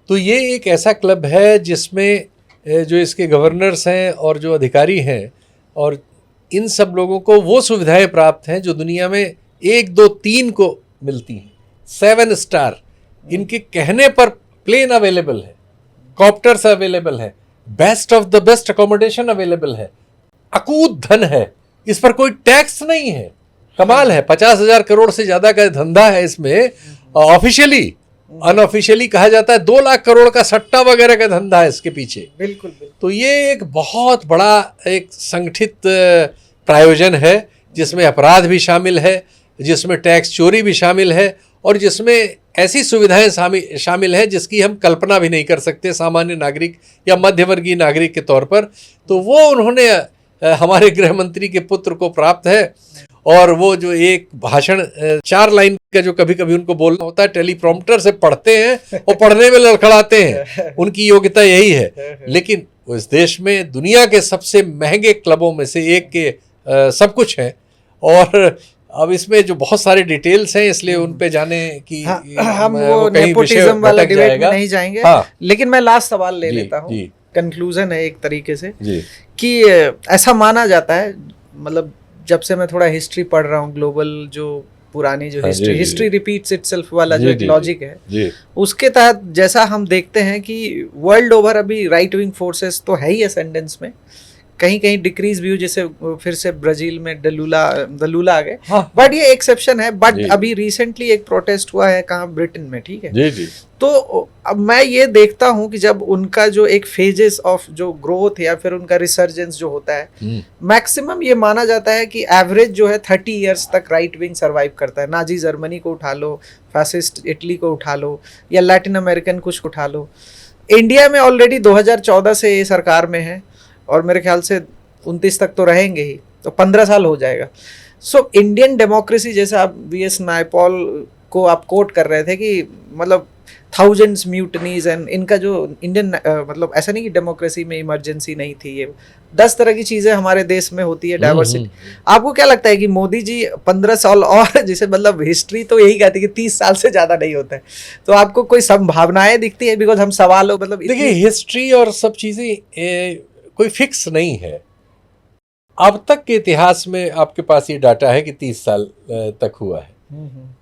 Speaker 8: तो ये एक ऐसा क्लब है जिसमें जो इसके गवर्नर्स हैं और जो अधिकारी हैं और इन सब लोगों को वो सुविधाएं प्राप्त हैं जो दुनिया में 1 2 3 को मिलती हैं। 7 स्टार इनके कहने पर प्लेन अवेलेबल है, कॉप्टर्स अवेलेबल है, best of the best accommodation available है, अकूत धन है, इस पर कोई टैक्स नहीं है। कमाल है, 50,000 करोड़ से ज्यादा का धंधा है इसमें। ऑफिशियली, अनऑफिशियली कहा जाता है 2 लाख करोड़ का सट्टा वगैरह का धंधा है इसके पीछे।
Speaker 5: बिल्कुल।
Speaker 8: तो ये एक बहुत बड़ा एक संगठित प्रायोजन है, जिसमें अपराध भी शामिल है, जिसमें टैक्स चोरी भी शामिल है और जिसमें ऐसी सुविधाएं शामिल हैं जिसकी हम कल्पना भी नहीं कर सकते सामान्य नागरिक या मध्यवर्गीय नागरिक के तौर पर। तो वो उन्होंने हमारे गृह मंत्री के पुत्र को प्राप्त है। और वो जो एक भाषण 4 लाइन का जो कभी कभी उनको बोलना होता है, टेलीप्रॉम्प्टर से पढ़ते हैं और पढ़ने में लड़खड़ाते हैं, उनकी योग्यता यही है। लेकिन वो इस देश में दुनिया के सबसे महंगे क्लबों में से एक के सब कुछ है। और अब इसमें जो बहुत सारे डिटेल्स हैं, इसलिए उन पे जाने की
Speaker 5: हम वो नेपोटिज्म वाला डिबेट में नहीं जाएंगे। लेकिन मैं लास्ट सवाल ले लेता हूँ, कंक्लूजन है एक तरीके से, कि ऐसा माना जाता है, मतलब जब से मैं थोड़ा हिस्ट्री पढ़ रहा हूँ, ग्लोबल जो पुरानी जो हिस्ट्री रिपीट्स इटसेल्फ वाला जो एक लॉजिक है, उसके तहत जैसा हम देखते हैं कि वर्ल्ड ओवर अभी राइट विंग फोर्सेस तो है ही असेंडेंस में, कहीं कहीं डिक्रीज भी हुई, जैसे फिर से ब्राजील में दलूला आ गए,
Speaker 8: हाँ।
Speaker 5: बट ये एक्सेप्शन है। बट
Speaker 3: जी।
Speaker 5: अभी रिसेंटली एक प्रोटेस्ट हुआ है कहाँ, ब्रिटेन में, ठीक है।
Speaker 3: जी जी
Speaker 5: तो अब मैं ये देखता हूँ कि जब उनका जो एक फेजेस ऑफ जो ग्रोथ या फिर उनका रिसर्जेंस जो होता है, मैक्सिमम ये माना जाता है कि एवरेज जो है 30 इयर्स तक राइट विंग सरवाइव करता है। नाजी जर्मनी को उठा लो, फैसिस्ट इटली को उठा लो, या लैटिन अमेरिकन कुछ उठा लो। इंडिया में ऑलरेडी 2014 से ये सरकार में है और मेरे ख्याल से 29 तक तो रहेंगे ही, तो 15 साल हो जाएगा। सो इंडियन डेमोक्रेसी, जैसे आप वीएस नायपॉल को आप कोट कर रहे थे कि मतलब थाउजेंड्स म्यूटनीज एंड इनका जो इंडियन मतलब ऐसा नहीं कि डेमोक्रेसी में इमरजेंसी नहीं थी, ये 10 तरह की चीज़ें हमारे देश में होती है, डाइवर्सिटी। आपको क्या लगता है कि मोदी जी 15 साल और, जैसे मतलब हिस्ट्री तो यही कहती है कि 30 साल से ज़्यादा नहीं होता है, तो आपको कोई संभावनाएं दिखती है? बिकॉज हम सवालों मतलब
Speaker 8: देखिए, हिस्ट्री और सब चीज़ें कोई फिक्स नहीं है। अब तक के इतिहास में आपके पास ये डाटा है कि 30 साल तक हुआ है,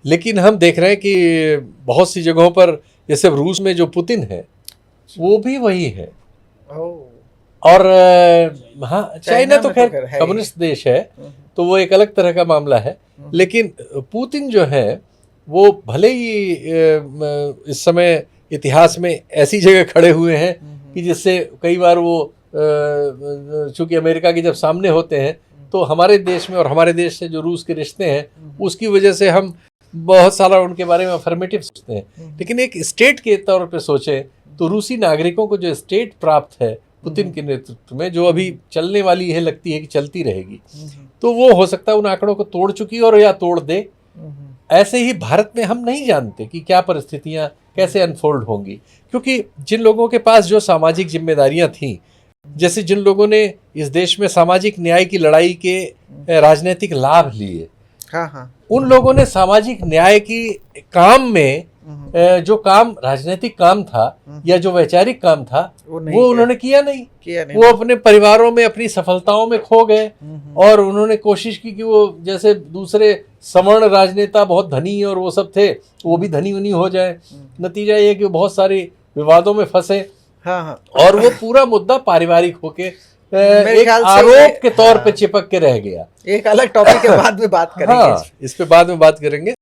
Speaker 8: लेकिन हम देख रहे हैं कि बहुत सी जगहों पर, जैसे रूस में जो पुतिन है वो भी वही है, और हाँ, चाइना तो खैर कम्युनिस्ट देश है, तो वो एक अलग तरह का मामला है। लेकिन पुतिन जो है वो भले ही इस समय इतिहास में ऐसी जगह खड़े हुए हैं कि जिससे कई बार वो चूंकि अमेरिका के जब सामने होते हैं तो हमारे देश में और हमारे देश से जो रूस के रिश्ते हैं उसकी वजह से हम बहुत सारा उनके बारे में अफर्मेटिव सोचते हैं। लेकिन एक स्टेट के तौर पे सोचें तो रूसी नागरिकों को जो स्टेट प्राप्त है पुतिन के नेतृत्व में, जो अभी चलने वाली है, लगती है कि चलती रहेगी, तो वो हो सकता है उन आंकड़ों को तोड़ चुकी और या तोड़ दे। ऐसे ही भारत में हम नहीं जानते कि क्या परिस्थितियां कैसे अनफोल्ड होंगी, क्योंकि जिन लोगों के पास जो सामाजिक जिम्मेदारियां थीं, जैसे जिन लोगों ने इस देश में सामाजिक न्याय की लड़ाई के राजनीतिक लाभ लिए,
Speaker 5: हाँ,
Speaker 8: उन लोगों ने सामाजिक न्याय की काम में जो काम राजनीतिक काम था या जो वैचारिक काम था वो उन्होंने किया नहीं। वो अपने परिवारों में अपनी सफलताओं में खो गए और उन्होंने कोशिश की कि वो जैसे दूसरे सवर्ण राजनेता बहुत धनी और वो सब थे, वो भी धनी उनी हो जाए। नतीजा ये कि वो बहुत सारे विवादों में फंसे, और वो पूरा मुद्दा पारिवारिक होके एक आरोप के तौर पे चिपक के रह गया।
Speaker 5: एक अलग टॉपिक के बाद में बात करेंगे।
Speaker 8: हाँ, इस पे बाद में बात करेंगे।